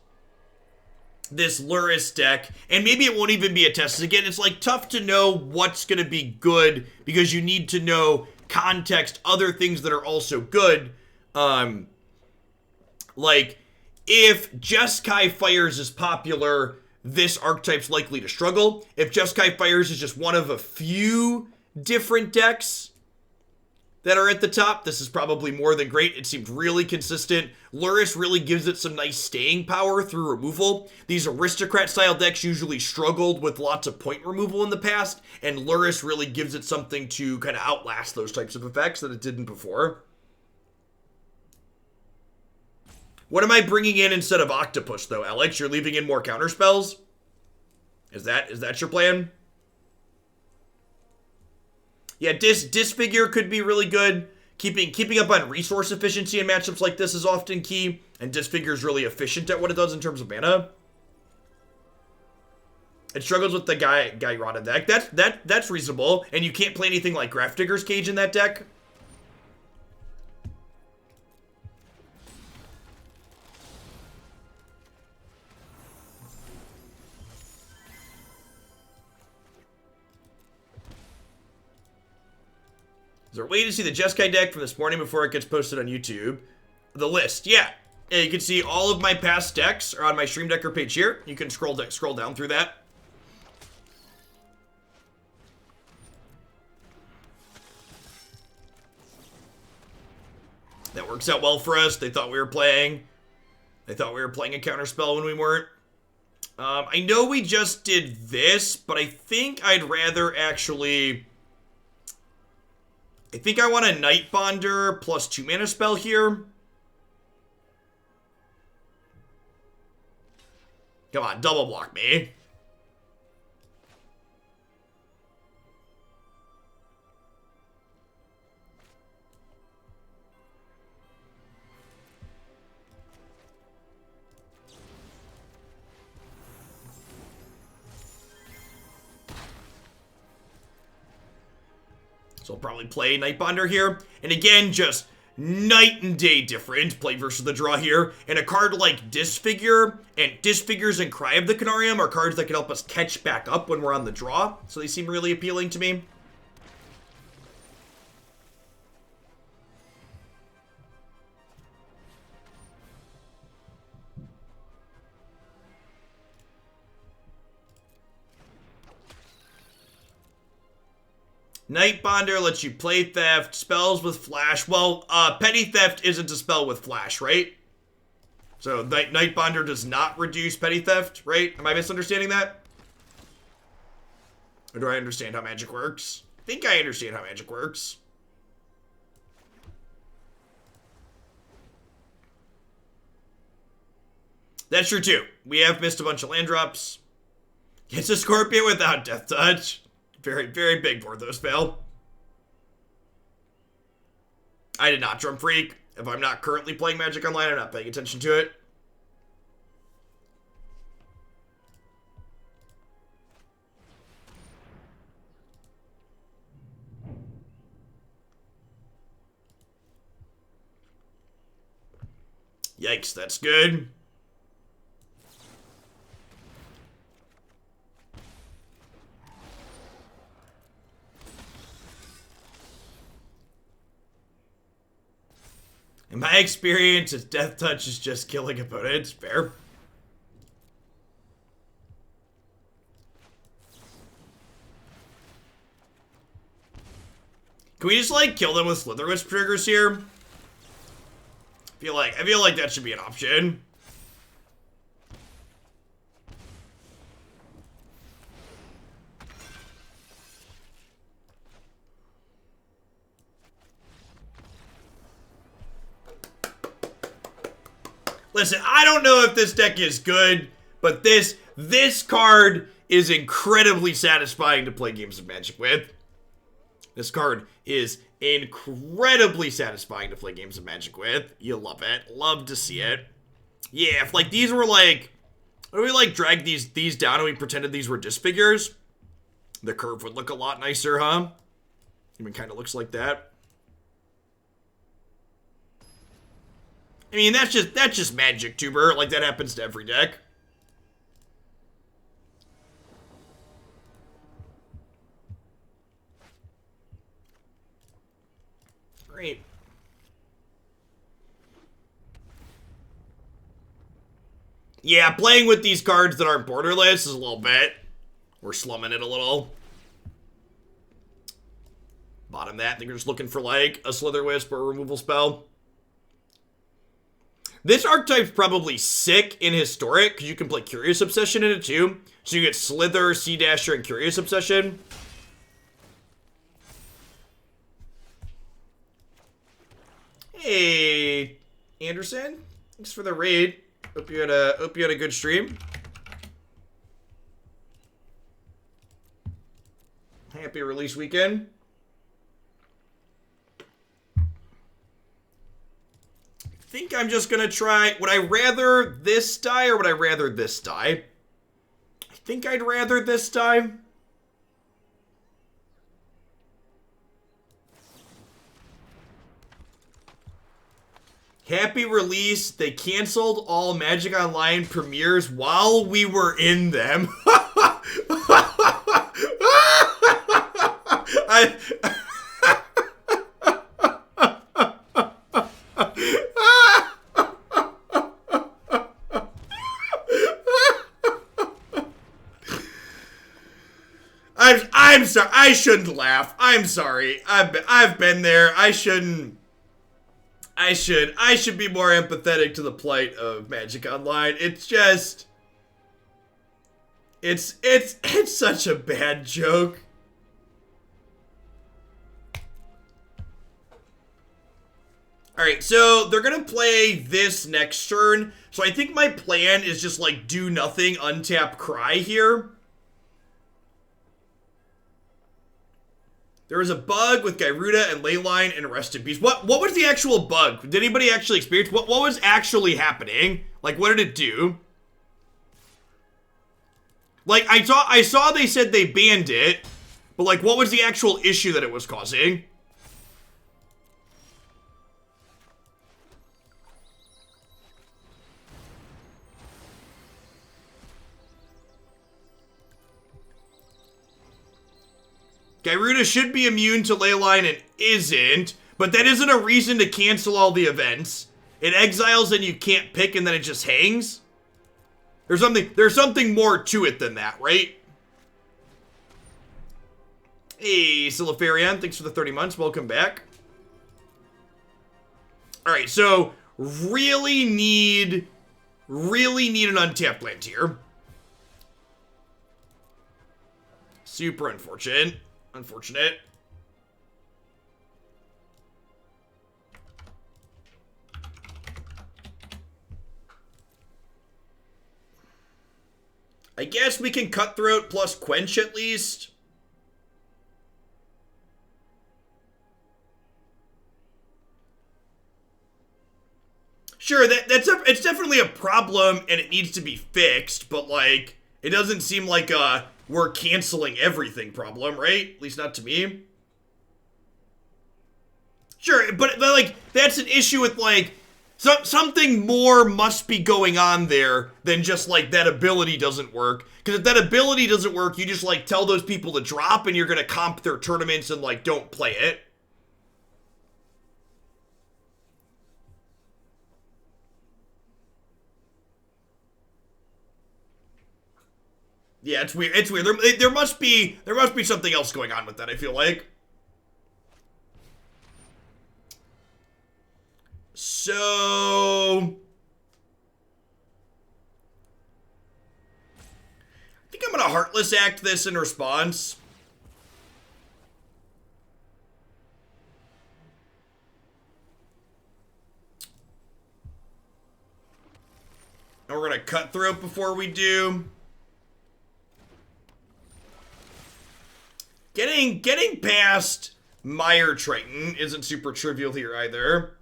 Luris deck, and maybe it won't even be a test. Again, it's like tough to know what's going to be good because you need to know context, other things that are also good. Like, if Jeskai Fires is popular, this archetype's likely to struggle. If Jeskai Fires is just one of a few different decks, that are at the top. This is probably more than great. It seemed really consistent. Luris really gives it some nice staying power through removal. These aristocrat-style decks usually struggled with lots of point removal in the past, and Luris really gives it something to kind of outlast those types of effects that it didn't before. What am I bringing in instead of Octopus, though, Alex? You're leaving in more counterspells? Is that your plan? Yeah, Disfigure could be really good. Keeping up on resource efficiency in matchups like this is often key, and Disfigure is really efficient at what it does in terms of mana. It struggles with the Gairana deck. That's reasonable, and you can't play anything like Grafdigger's Cage in that deck. Is there a way to see the Jeskai deck from this morning before it gets posted on YouTube? The list, yeah. You can see all of my past decks are on my Stream Decker page here. You can scroll down through that. That works out well for us. They thought we were playing a counterspell when we weren't. I know we just did this, but I think I'd rather actually... I think I want a Nightbonder plus 2 mana spell here. Come on, double block me. So I'll probably play Nightbonder here. And again, just night and day different play versus the draw here. And a card like Disfigure and Disfigures and Cry of the Carnarium are cards that can help us catch back up when we're on the draw. So they seem really appealing to me. Nightbonder lets you play Theft, spells with Flash. Well, Petty Theft isn't a spell with Flash, right? So Nightbonder does not reduce Petty Theft, right? Am I misunderstanding that? Or do I understand how magic works? I think I understand how magic works. That's true too. We have missed a bunch of land drops. It's a Scorpion without Death Touch. Very, very big board those fail. I did not Drum Freak. If I'm not currently playing Magic Online, I'm not paying attention to it. Yikes, that's good. In my experience, its Death Touch is just killing opponents. Fair. Can we just, like, kill them with Slitherwisp triggers here? I feel like that should be an option. Listen, I don't know if this deck is good, but this card is incredibly satisfying to play games of Magic with. This card is incredibly satisfying to play games of Magic with. You love it. Love to see it. Yeah, if like these were like, what do we like drag these down and we pretended these were Disfigures? The curve would look a lot nicer, huh? Even kind of looks like that. I mean, that's just Magic, Tuber. Like, that happens to every deck. Great. Yeah, playing with these cards that aren't borderless is a little bit. We're slumming it a little. bottom that. I think we're just looking for like a Slitherwisp or a removal spell. This archetype's probably sick in Historic, because you can play Curious Obsession in it too. So you get Slither, Sea-Dasher, and Curious Obsession. Hey, Anderson. Thanks for the raid. Hope you had a good stream. Happy release weekend. I think I'm just gonna try. Would I rather this die or would I rather this die? I think I'd rather this die. Happy release. They canceled all Magic Online premieres while we were in them. I'm sorry. I shouldn't laugh. I'm sorry. I've been there. I should be more empathetic to the plight of Magic Online. It's just it's such a bad joke. Alright, so they're gonna play this next turn. So I think my plan is just like do nothing, untap Cry here. There was a bug with Gyruda and Leyline and Rest in Peace. What was the actual bug? Did anybody actually experience? What was actually happening? Like, what did it do? Like, I saw they said they banned it, but like, what was the actual issue that it was causing? Gyruda should be immune to Leyline and isn't, but that isn't a reason to cancel all the events. It exiles and you can't pick and then it just hangs. There's something more to it than that, right? Hey, Silifarian, thanks for the 30 months. Welcome back. Alright, so really need an untapped land here. Super unfortunate. Unfortunate. I guess we can Cutthroat plus Quench at least. Sure, it's definitely a problem and it needs to be fixed, but like it doesn't seem like we're canceling everything problem, right? At least not to me. Sure, but like, that's an issue with, like, something more must be going on there than just, like, that ability doesn't work. Because if that ability doesn't work, you just, like, tell those people to drop and you're gonna comp their tournaments and, like, don't play it. Yeah, it's weird. It's weird. There must be something else going on with that, I feel like. So I think I'm gonna Heartless Act this in response. And we're gonna Cutthroat before we do. Getting past Mire Triton isn't super trivial here either.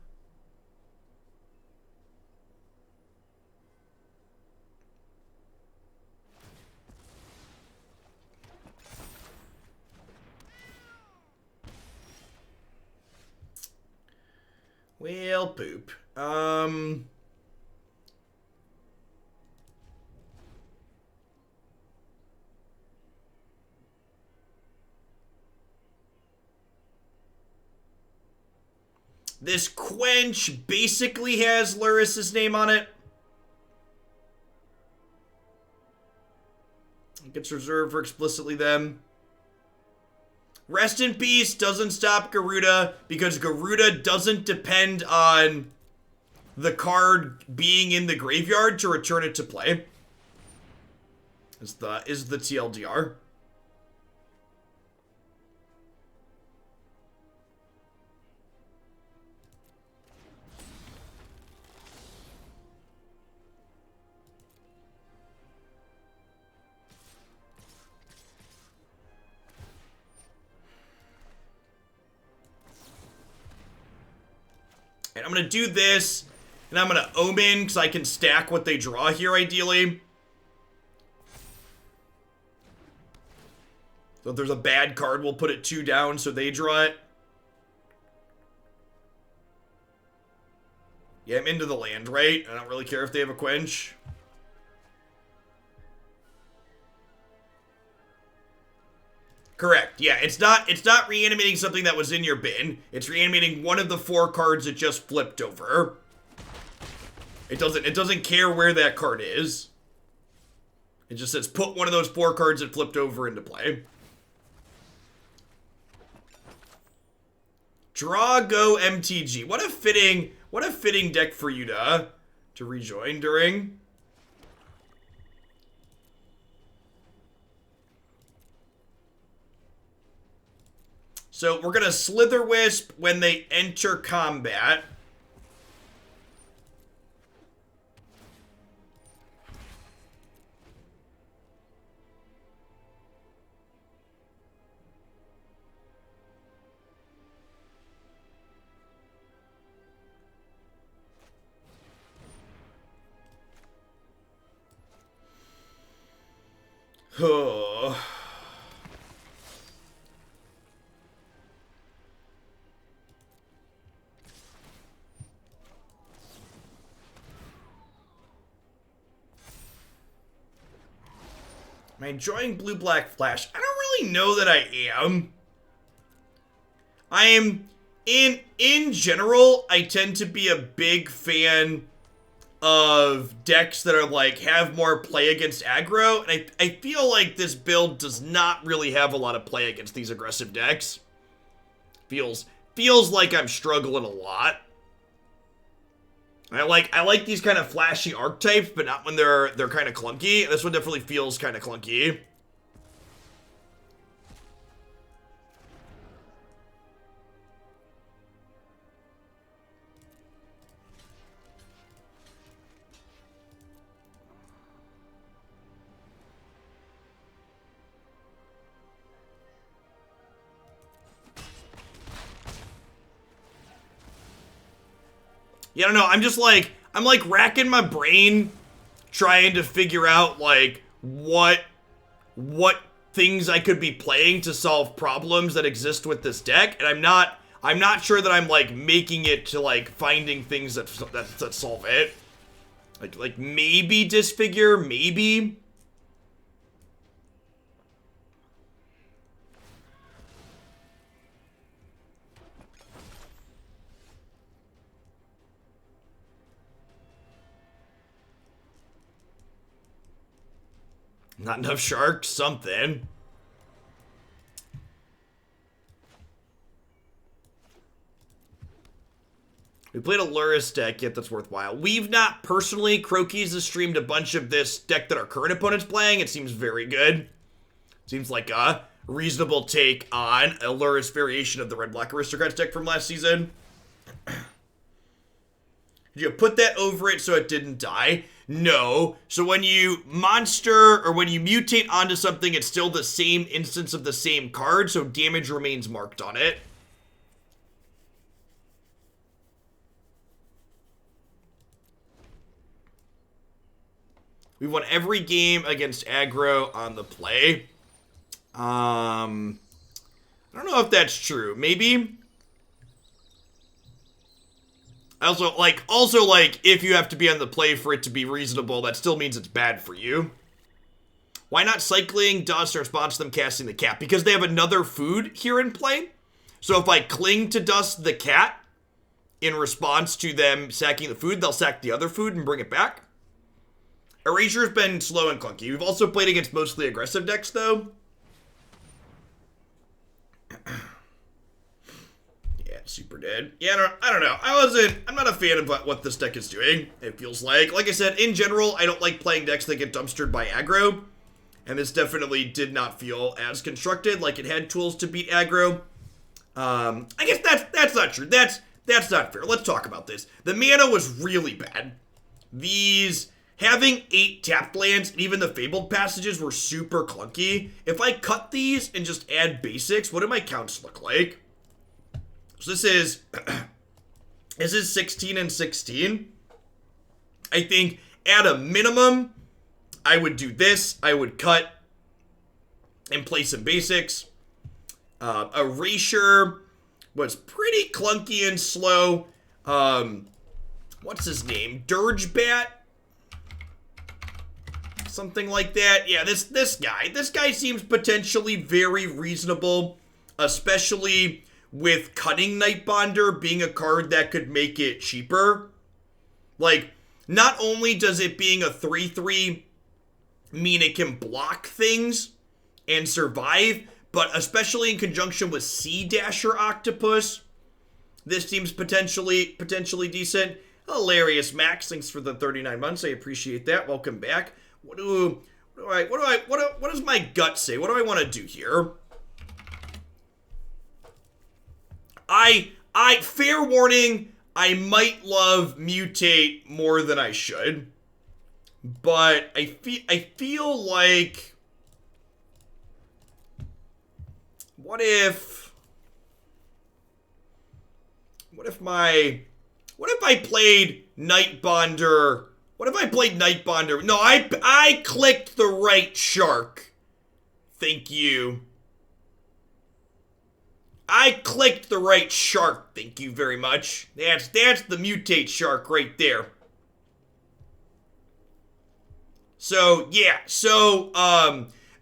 Well, poop. This Quench basically has Luris's name on it. It gets reserved for explicitly them. Rest in Peace doesn't stop Garuda because Garuda doesn't depend on the card being in the graveyard to return it to play. Is the TLDR. And I'm going to do this, and I'm going to Omen, because I can stack what they draw here, ideally. So if there's a bad card, we'll put it 2 down so they draw it. Yeah, I'm into the land, right? I don't really care if they have a Quench. Correct. Yeah, it's not reanimating something that was in your bin. It's reanimating one of the 4 cards it just flipped over. It doesn't care where that card is. It just says put one of those 4 cards it flipped over into play. Draw, go, MTG. What a fitting deck for you to rejoin during. So we're gonna Slitherwisp when they enter combat. Oh. Am I enjoying blue-black flash? I don't really know that I am. I am, in general, I tend to be a big fan of decks that are like, have more play against aggro, and I feel like this build does not really have a lot of play against these aggressive decks. Feels like I'm struggling a lot. I like these kind of flashy archetypes, but not when they're kind of clunky. This one definitely feels kind of clunky. Yeah, I don't know. I'm like racking my brain trying to figure out like what things I could be playing to solve problems that exist with this deck, and I'm not sure that I'm like making it to like finding things that solve it. Like maybe Disfigure, maybe. Not enough sharks, something. We played a Lurrus deck, yet that's worthwhile. We've not personally, Crokies has streamed a bunch of this deck that our current opponent's playing. It seems very good. Seems like a reasonable take on a Lurrus variation of the Red-Black Aristocrats deck from last season. Did you put that over it so it didn't die? No. So when you monster or when you mutate onto something, it's still the same instance of the same card, so damage remains marked on it. We've won every game against aggro on the play. I don't know if that's true. Maybe. Also, if you have to be on the play for it to be reasonable, that still means it's bad for you. Why not cycling dust in response to them casting the cat? Because they have another food here in play. So if I cling to dust the cat in response to them sacking the food, they'll sack the other food and bring it back. Erazure's been slow and clunky. We've also played against mostly aggressive decks, though. super dead. Yeah, I don't know. I'm not a fan of what this deck is doing, it feels like. Like I said, in general, I don't like playing decks that get dumpstered by aggro. And this definitely did not feel as constructed, like it had tools to beat aggro. I guess that's not true. That's not fair. Let's talk about this. The mana was really bad. Having 8 tapped lands and even the Fabled Passages were super clunky. If I cut these and just add basics, what do my counts look like? So this is 16 and 16. I think at a minimum, I would do this. I would cut and play some basics. Erasure was pretty clunky and slow. What's his name? Dirge Bat? Something like that. Yeah, this guy seems potentially very reasonable, especially with Cunning Nightbonder being a card that could make it cheaper. Like, not only does it being a 3/3 mean it can block things and survive, but especially in conjunction with Sea-Dasher Octopus, this seems potentially decent. Hilarious Max, thanks for the 39 months. I appreciate that. Welcome back. What does my gut say? What do I want to do here? Fair warning, I might love Mutate more than I should. But I feel like, what if I played Nightbonder? What if I played Nightbonder? No, I clicked the right shark. Thank you. I clicked the right shark. Thank you very much. That's the Mutate shark right there. So, yeah. So,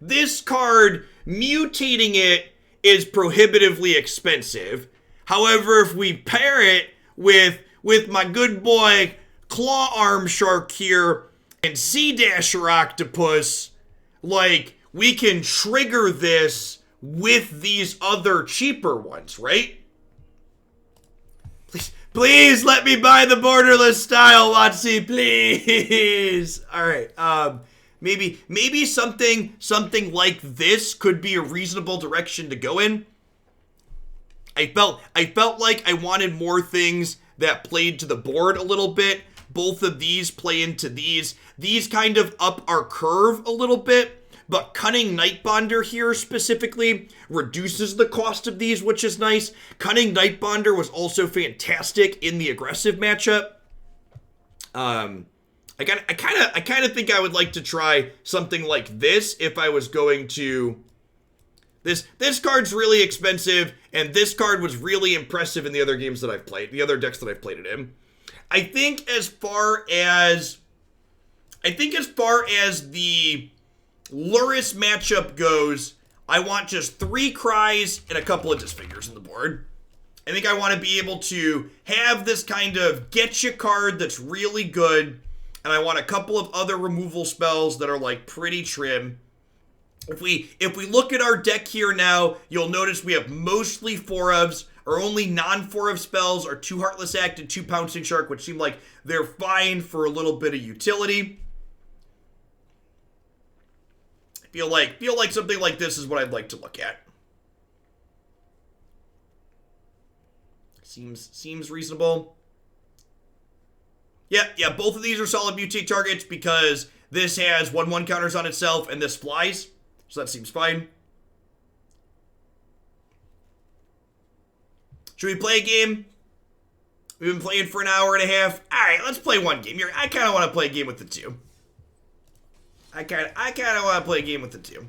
this card, mutating it is prohibitively expensive. However, if we pair it with my good boy Claw Arm Shark here and Sea-Dasher Octopus, like, we can trigger this with these other cheaper ones, right? Please let me buy the borderless style, Watsy, please. All right, maybe something like this could be a reasonable direction to go in. I felt like I wanted more things that played to the board a little bit. Both of these play into these. These kind of up our curve a little bit. But Cunning Nightbonder here specifically reduces the cost of these, which is nice. Cunning Nightbonder was also fantastic in the aggressive matchup. I kind of think I would like to try something like this if I was going to. This card's really expensive, and this card was really impressive in the other games that I've played, the other decks that I've played it in. I think as far as the Luris matchup goes, I want just 3 Cries and a couple of Disfigures on the board. I think I want to be able to have this kind of getcha card that's really good, and I want a couple of other removal spells that are like pretty trim. If we look at our deck here now, you'll notice we have mostly 4-ofs. Our only non-4-of spells are 2 Heartless Act and 2 Pouncing Shark, which seem like they're fine for a little bit of utility. Feel like something like this is what I'd like to look at. Seems reasonable. Yeah, both of these are solid mutate targets because this has 1/1 counters on itself and this flies. So that seems fine. Should we play a game? We've been playing for an hour and a half. Alright, let's play one game. I kind of want to play a game with the two. I kind of want to play a game with the two.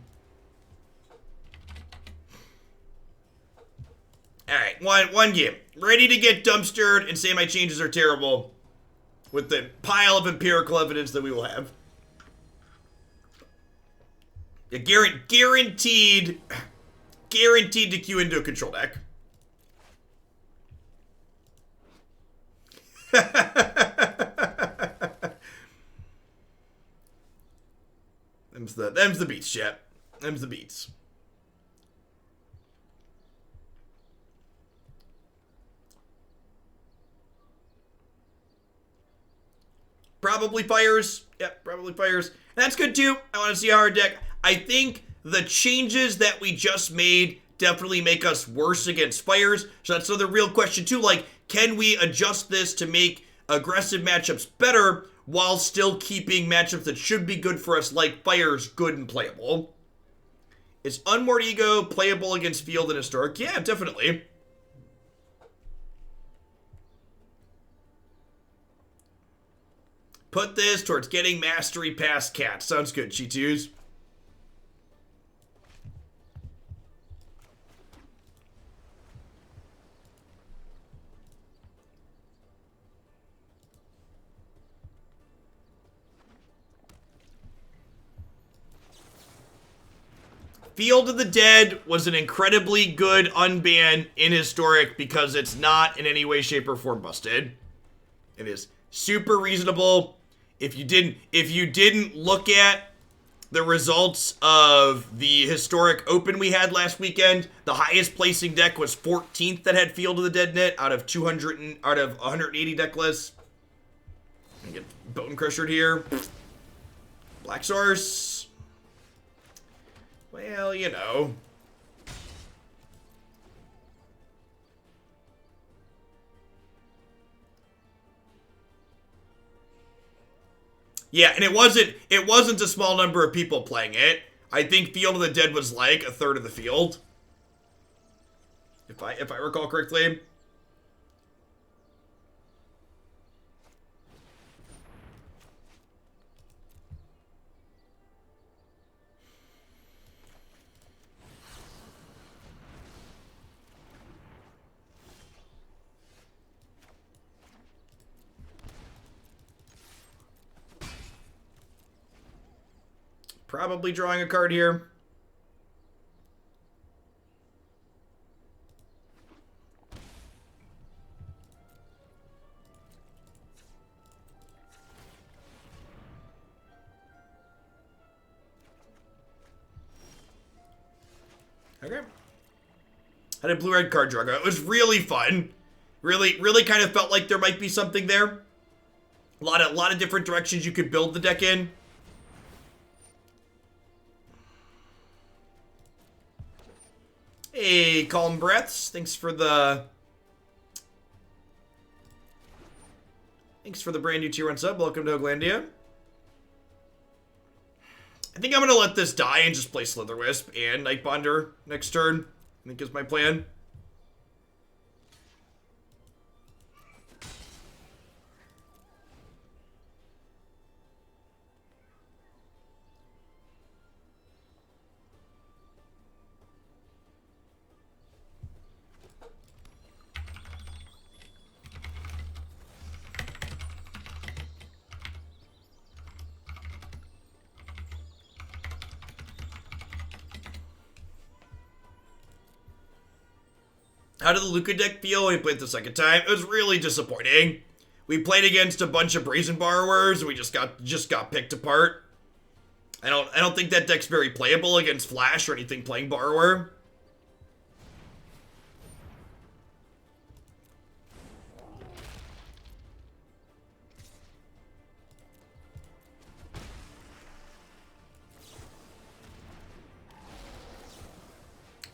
Alright, one game. Ready to get dumpstered and say my changes are terrible with the pile of empirical evidence that we will have. Yeah, guaranteed to queue into a control deck. Them's the beats, chat. Them's the beats. Probably fires. Yep, probably fires. And that's good too. I want to see our deck. I think the changes that we just made definitely make us worse against fires. So that's another real question too. Like, can we adjust this to make aggressive matchups better while still keeping matchups that should be good for us, like fires, good and playable? Is Unmoored Ego playable against field and historic? Yeah, definitely. Put this towards getting mastery past cat. Sounds good, G2s. Field of the Dead was an incredibly good unban in Historic because it's not in any way, shape, or form busted. It is super reasonable. If you didn't look at the results of the Historic Open we had last weekend, the highest placing deck was 14th that had Field of the Dead in it out of 180 deck lists. I'm gonna get Bone Crushered here. Black Source. Well, you know. Yeah, and it wasn't a small number of people playing it. I think Field of the Dead was like a third of the field. If I recall correctly. Probably drawing a card here. Okay. Had a blue-red card draw. It was really fun. Really kind of felt like there might be something there. A lot of different directions you could build the deck in. Hey, Calm Breaths. Thanks for the brand new tier 1 sub. Welcome to Oglandia. I think I'm going to let this die and just play Slitherwisp and Nightbonder next turn. I think is my plan. How did the Luca deck feel when we played the second time? It was really disappointing. We played against a bunch of Brazen Borrowers, and we just got picked apart. I don't think that deck's very playable against Flash or anything playing Borrower.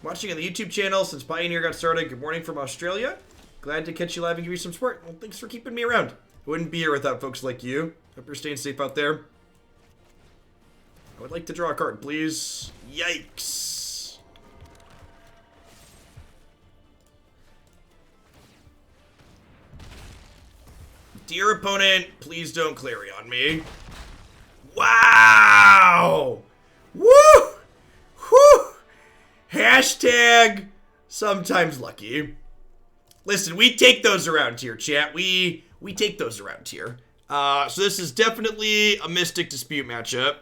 Watching on the YouTube channel since Pioneer got started. Good morning from Australia. Glad to catch you live and give you some support. Well, thanks for keeping me around. I wouldn't be here without folks like you. Hope you're staying safe out there. I would like to draw a card, please. Yikes. Dear opponent, please don't Clary on me. Wow! Woo! Whew! Hashtag sometimes lucky. Listen, we take those around here, chat. We take those around here. So this is definitely a Mystic Dispute matchup.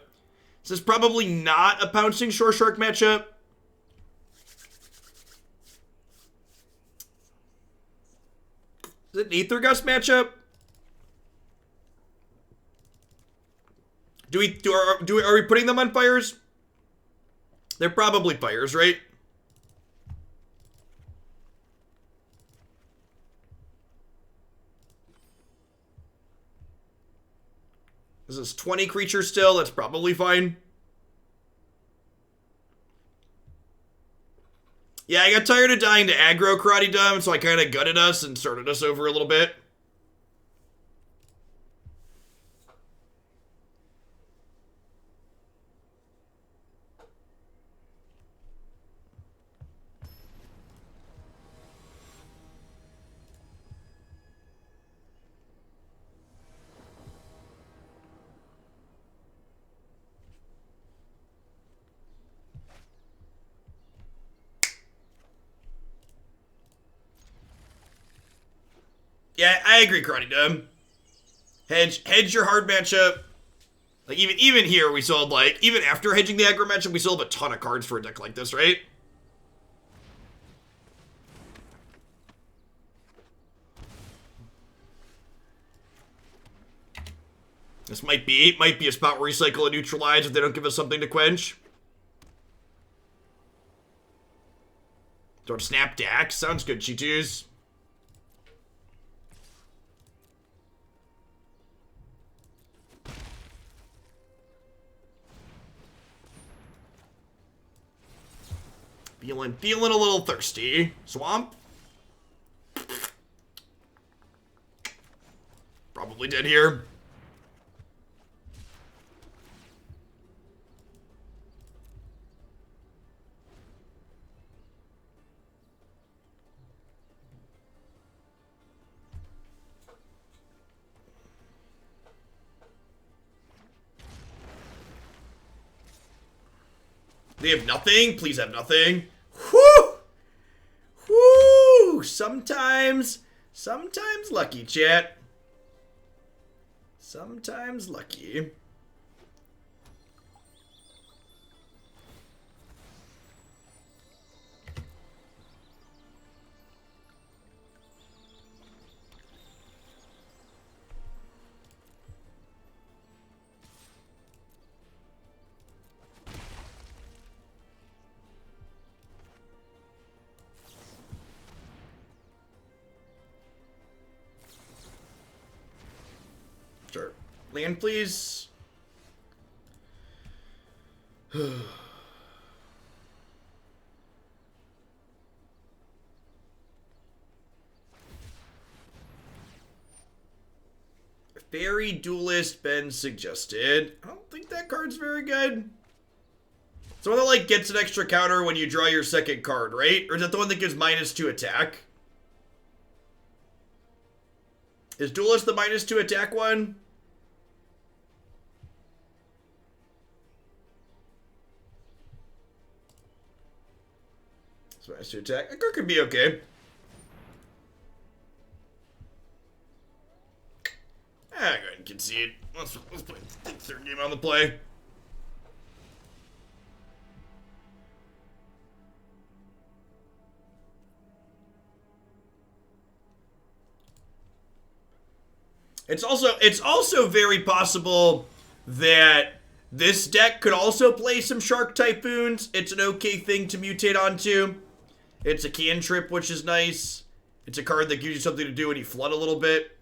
This is probably not a Pouncing Shoreshark matchup. Is it an Aether Gust matchup? Are we putting them on fires? They're probably fires, right? This is 20 creatures still. That's probably fine. Yeah, I got tired of dying to aggro Karate Dumb, so I kind of gutted us and started us over a little bit. Yeah, I agree, Karate Dumb. Hedge your hard matchup. Like, even here, we still had, like, even after hedging the aggro matchup, we still have a ton of cards for a deck like this, right? This might be a spot where we recycle and neutralize if they don't give us something to quench. Don't snap Dax. Sounds good, Cheetos. Feeling a little thirsty. Swamp. Probably dead here. They have nothing? Please have nothing. Whew! Whew! Sometimes lucky, chat. Sometimes lucky. Sure. Land, please. Fairy Duelist been suggested. I don't think that card's very good. It's the one that, like, gets an extra counter when you draw your second card, right? Or is that the one that gives -2 attack? Is Duelist the -2 attack one? It's -2 attack. That card could be okay. Go ahead and concede. Let's play the third game on the play. It's also very possible that this deck could also play some Shark Typhoons. It's an okay thing to mutate onto. It's a cantrip, which is nice. It's a card that gives you something to do when you flood a little bit.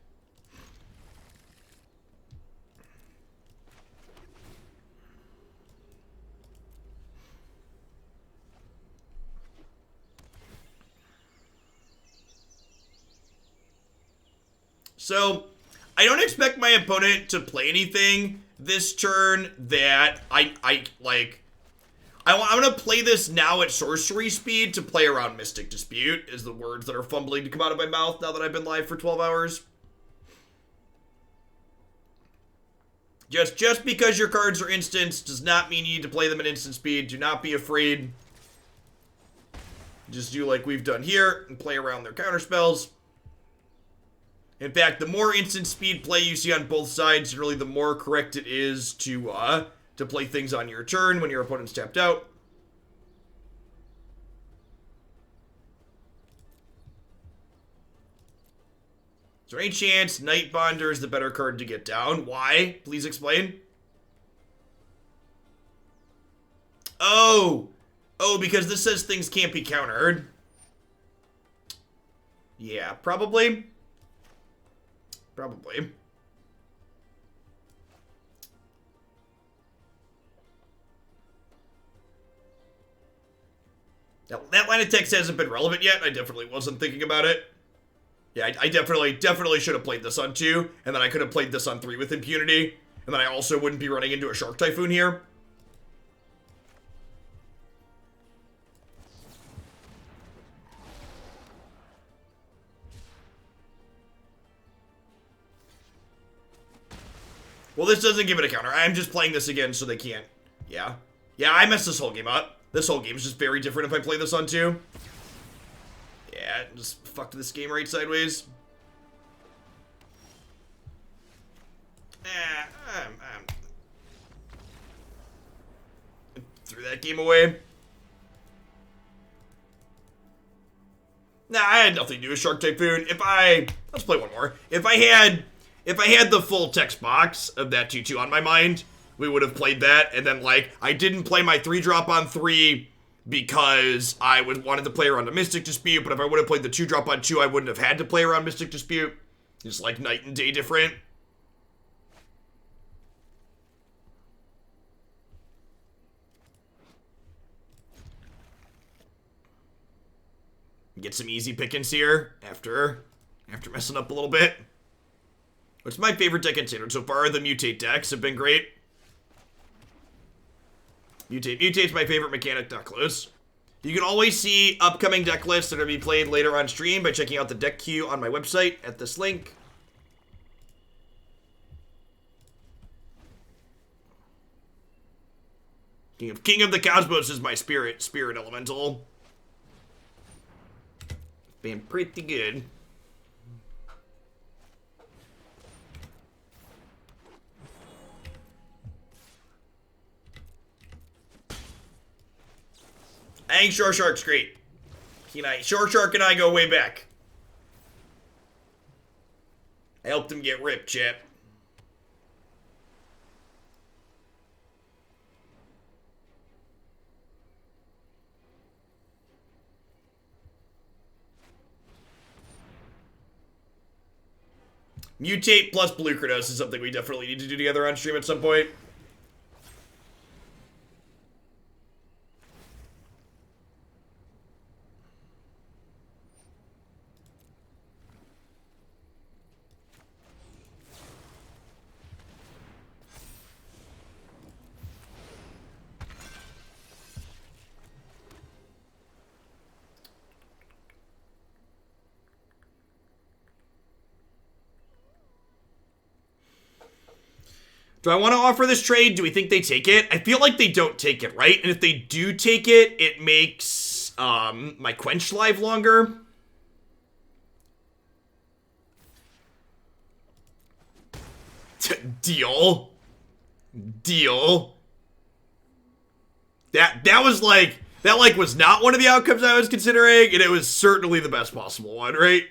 So, I don't expect my opponent to play anything this turn that I'm going to play this now at sorcery speed to play around Mystic Dispute, is the words that are fumbling to come out of my mouth now that I've been live for 12 hours. Just because your cards are instants does not mean you need to play them at instant speed. Do not be afraid. Just do like we've done here and play around their counterspells. In fact, the more instant speed play you see on both sides, really the more correct it is to play things on your turn when your opponent's tapped out. Is there any chance Nightbonder is the better card to get down? Why? Please explain. Oh, because this says things can't be countered. Yeah, probably. Now, that line of text hasn't been relevant yet. I definitely wasn't thinking about it. Yeah, I definitely should have played this on 2, and then I could have played this on 3 with impunity, and then I also wouldn't be running into a Shark Typhoon here. Well, this doesn't give it a counter. I'm just playing this again so they can't. Yeah. Yeah, I messed this whole game up. This whole game is just very different if I play this on 2. Yeah, just fucked this game right sideways. Threw that game away. Nah, I had nothing to do with Shark Typhoon. Let's play one more. If I had the full text box of that 2/2 on my mind, we would have played that. And then, like, I didn't play my 3-drop on 3 because I wanted to play around a Mystic Dispute. But if I would have played the 2-drop on 2, I wouldn't have had to play around Mystic Dispute. It's like night and day different. Get some easy pickings here after messing up a little bit. What's my favorite deck in Standard so far? The Mutate decks have been great. Mutate's my favorite mechanic deck list. You can always see upcoming deck lists that are going to be played later on stream by checking out the deck queue on my website at this link. King of the Cosmos is my spirit elemental. Been pretty good. I think Shoreshark's great. Shoreshark and I go way back. I helped him get ripped, chap. Mutate plus Blue Kratos is something we definitely need to do together on stream at some point. Do I want to offer this trade? Do we think they take it? I feel like they don't take it, right? And if they do take it, it makes my Quench live longer. Deal. That was not one of the outcomes I was considering, and it was certainly the best possible one, right?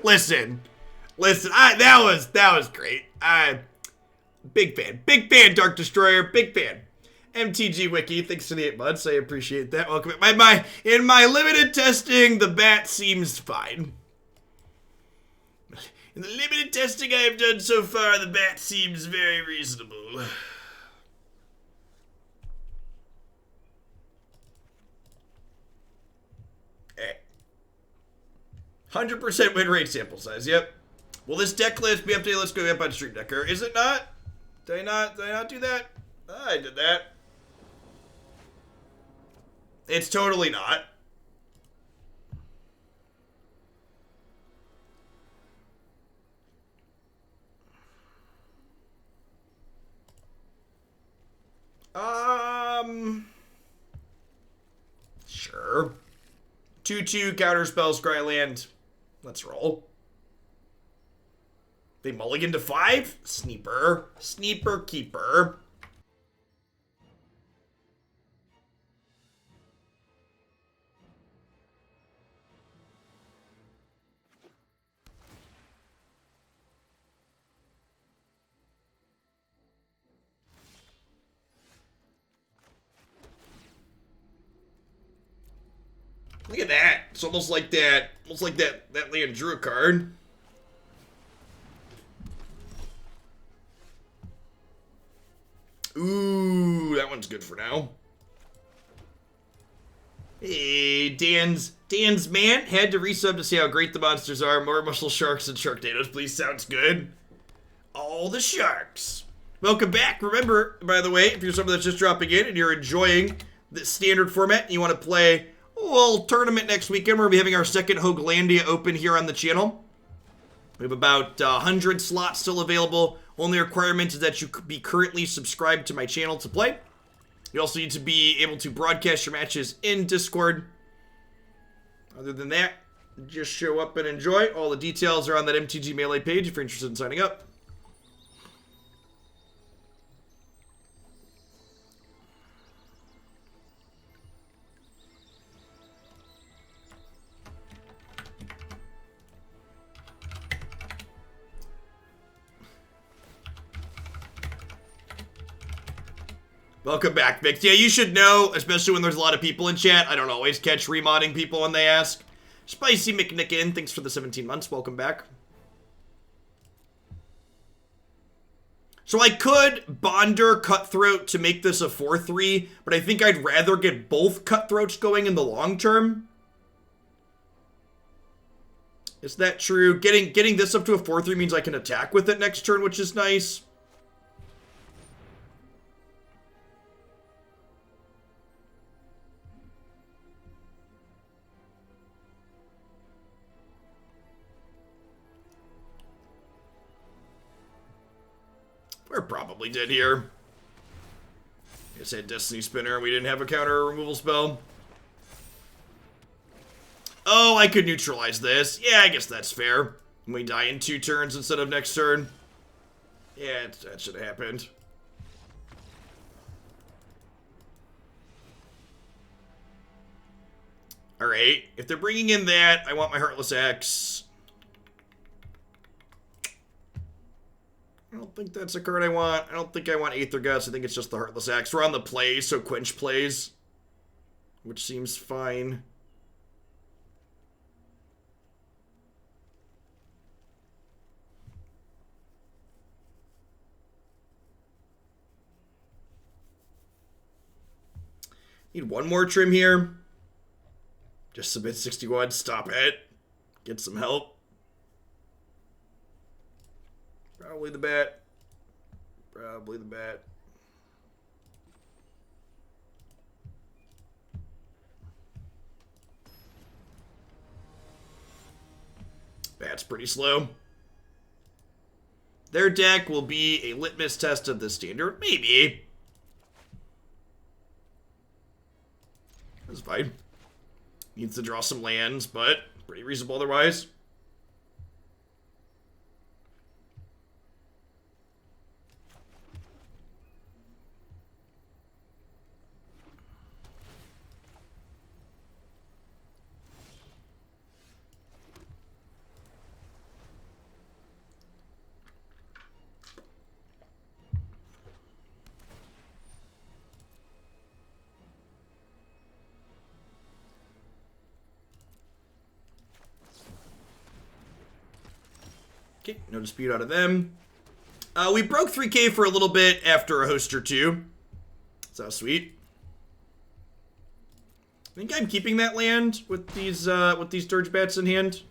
Listen, that was great. Big fan, Dark Destroyer, big fan. MTG Wiki, thanks for the 8 months, I appreciate that. Welcome. In my limited testing, the bat seems fine. In the limited testing I have done so far, the bat seems very reasonable. 100% win rate sample size, yep. Will this deck list be updated? Let's go up on Stream Decker. Is it not? Did I not do that? I did that. It's totally not. Sure. 2/2 counterspell Scryland. Let's roll. They mulligan to 5? Sneeper. Sneeper keeper. Look at that. It's almost like that land drew a card. Ooh, that one's good for now. Hey, Dan's man had to resub to see how great the monsters are. More muscle sharks and Sharknadoes, please. Sounds good. All the sharks. Welcome back. Remember, by the way, if you're someone that's just dropping in and you're enjoying the standard format and you want to play a little tournament next weekend, we're going to be having our second Hoaglandia open here on the channel. We have about 100 slots still available. Only requirement is that you be currently subscribed to my channel to play. You also need to be able to broadcast your matches in Discord. Other than that, just show up and enjoy. All the details are on that MTG Melee page if you're interested in signing up. Welcome back, Vic. Yeah, you should know, especially when there's a lot of people in chat, I don't always catch remodding people when they ask. Spicy McNicken, thanks for the 17 months. Welcome back. So I could Bonder Cutthroat to make this a 4-3, but I think I'd rather get both Cutthroats going in the long term. Is that true? Getting this up to a 4-3 means I can attack with it next turn, which is nice. We're probably dead here. I said Destiny Spinner, we didn't have a counter removal spell. Oh, I could neutralize this. Yeah, I guess that's fair. We die in 2 turns instead of next turn. Yeah, that should have happened. Alright, if they're bringing in that, I want my Heartless Act. I don't think that's a card I want. I don't think I want Aether Gust. I think it's just the Heartless Act. We're on the play, so Quench plays, which seems fine. Need one more trim here. Just submit 61. Stop it. Get some help. Probably the bat. Probably the bat. Bat's pretty slow. Their deck will be a litmus test of the standard. Maybe. That's fine. Needs to draw some lands, but pretty reasonable otherwise. Okay, no dispute out of them. We broke 3K for a little bit after a host or two. So sweet. I think I'm keeping that land with these Dirge Bats in hand.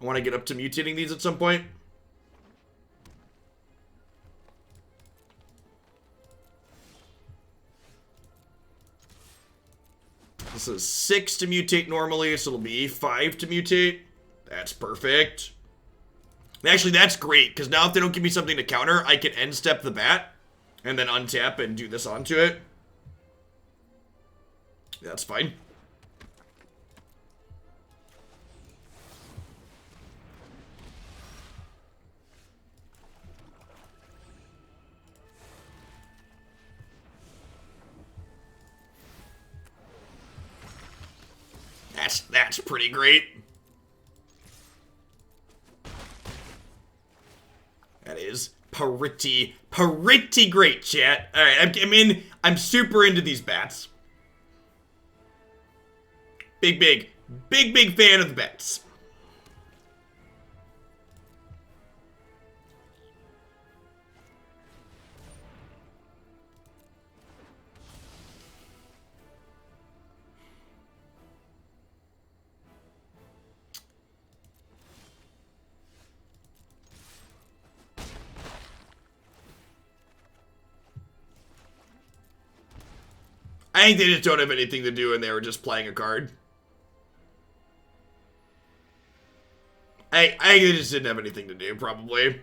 I want to get up to mutating these at some point. This is 6 to mutate normally, so it'll be 5 to mutate. That's perfect. Actually, that's great, because now if they don't give me something to counter, I can end step the bat, and then untap and do this onto it. That's fine. That's pretty great. That is pretty great, chat. All right, I'm super into these bats. Big fan of the bats. I think they just don't have anything to do and they were just playing a card. I think they just didn't have anything to do, probably.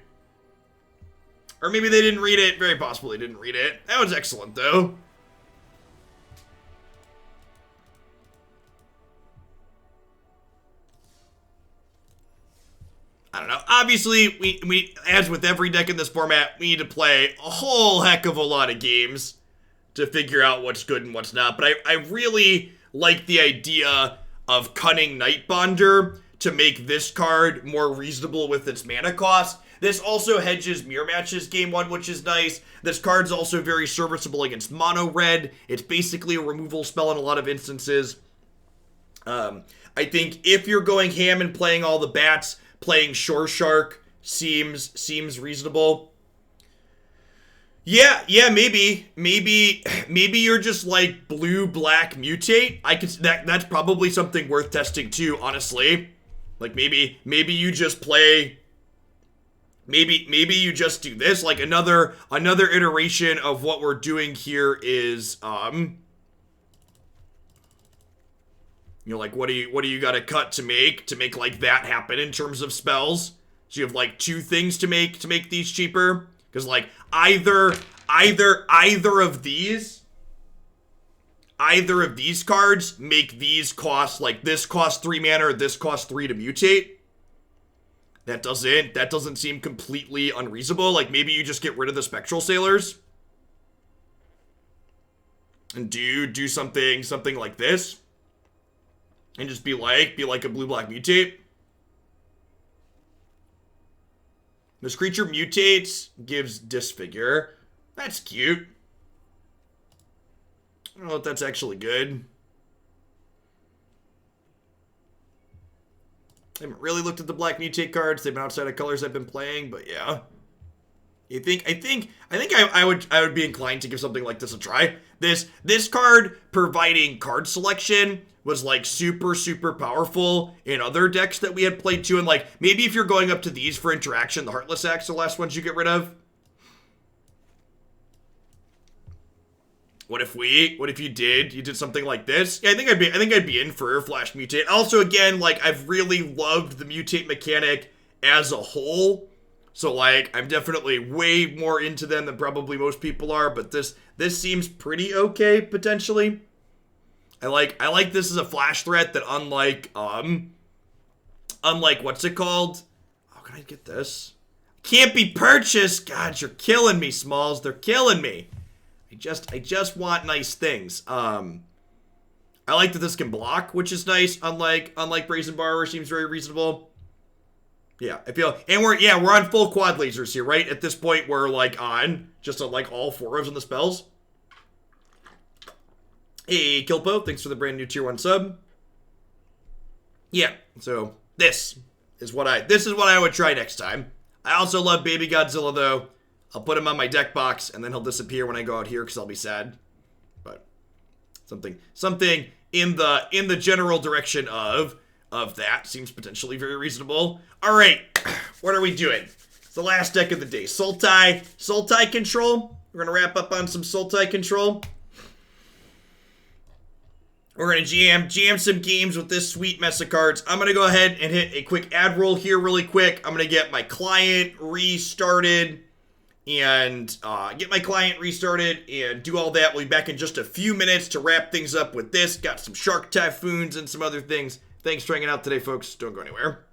Or maybe they didn't read it. Very possible they didn't read it. That was excellent, though. I don't know. Obviously, we as with every deck in this format, we need to play a whole heck of a lot of games to figure out what's good and what's not. But I really like the idea of Cunning Nightbonder to make this card more reasonable with its mana cost. This also hedges mirror matches game 1, which is nice. This card's also very serviceable against mono red. It's basically a removal spell in a lot of instances. I think if you're going ham and playing all the bats, playing Shoreshark seems reasonable. Yeah, maybe you're just like blue-black mutate. That's probably something worth testing too, honestly. Like maybe you just play. Maybe you just do this. Like another iteration of what we're doing here is you know, like what do you gotta cut to make like that happen in terms of spells? So you have like 2 things to make these cheaper. Because like either of these cards make these cost, like this costs 3 mana or this costs 3 to mutate. That doesn't seem completely unreasonable. Like maybe you just get rid of the Spectral Sailors and do something like this. And just be like a blue-black mutate. This creature mutates, gives Disfigure. That's cute. I don't know if that's actually good. I haven't really looked at the black mutate cards. They've been outside of colors I've been playing, but yeah. I think I would be inclined to give something like this a try. This card providing card selection was like super powerful in other decks that we had played too, and like maybe if you're going up to these for interaction, the Heartless Acts are the last ones you get rid of. What if you did something like this? Yeah, I think I'd be in for Flash Mutate. Also, again, like I've really loved the mutate mechanic as a whole. So like I'm definitely way more into them than probably most people are, but this seems pretty okay potentially. I like this as a flash threat that unlike what's it called? How can I get this? Can't be purchased. God, you're killing me, Smalls. They're killing me. I just want nice things. I like that this can block, which is nice. Unlike Brazen Borrower, seems very reasonable. Yeah, I feel, and we're on full quad lasers here, right? At this point, we're like on just like all 4 of the spells. Hey, Kilpo, thanks for the brand new tier 1 sub. Yeah, so this is what I would try next time. I also love Baby Godzilla though. I'll put him on my deck box and then he'll disappear when I go out here because I'll be sad. But something in the general direction of of that. Seems potentially very reasonable. All right, what are we doing? It's the last deck of the day. Sultai control. We're going to wrap up on some Sultai control. We're going to jam some games with this sweet mess of cards. I'm going to go ahead and hit a quick ad roll here really quick. I'm going to get my client restarted and do all that. We'll be back in just a few minutes to wrap things up with this. Got some Shark Typhoons and some other things. Thanks for hanging out today, folks. Don't go anywhere.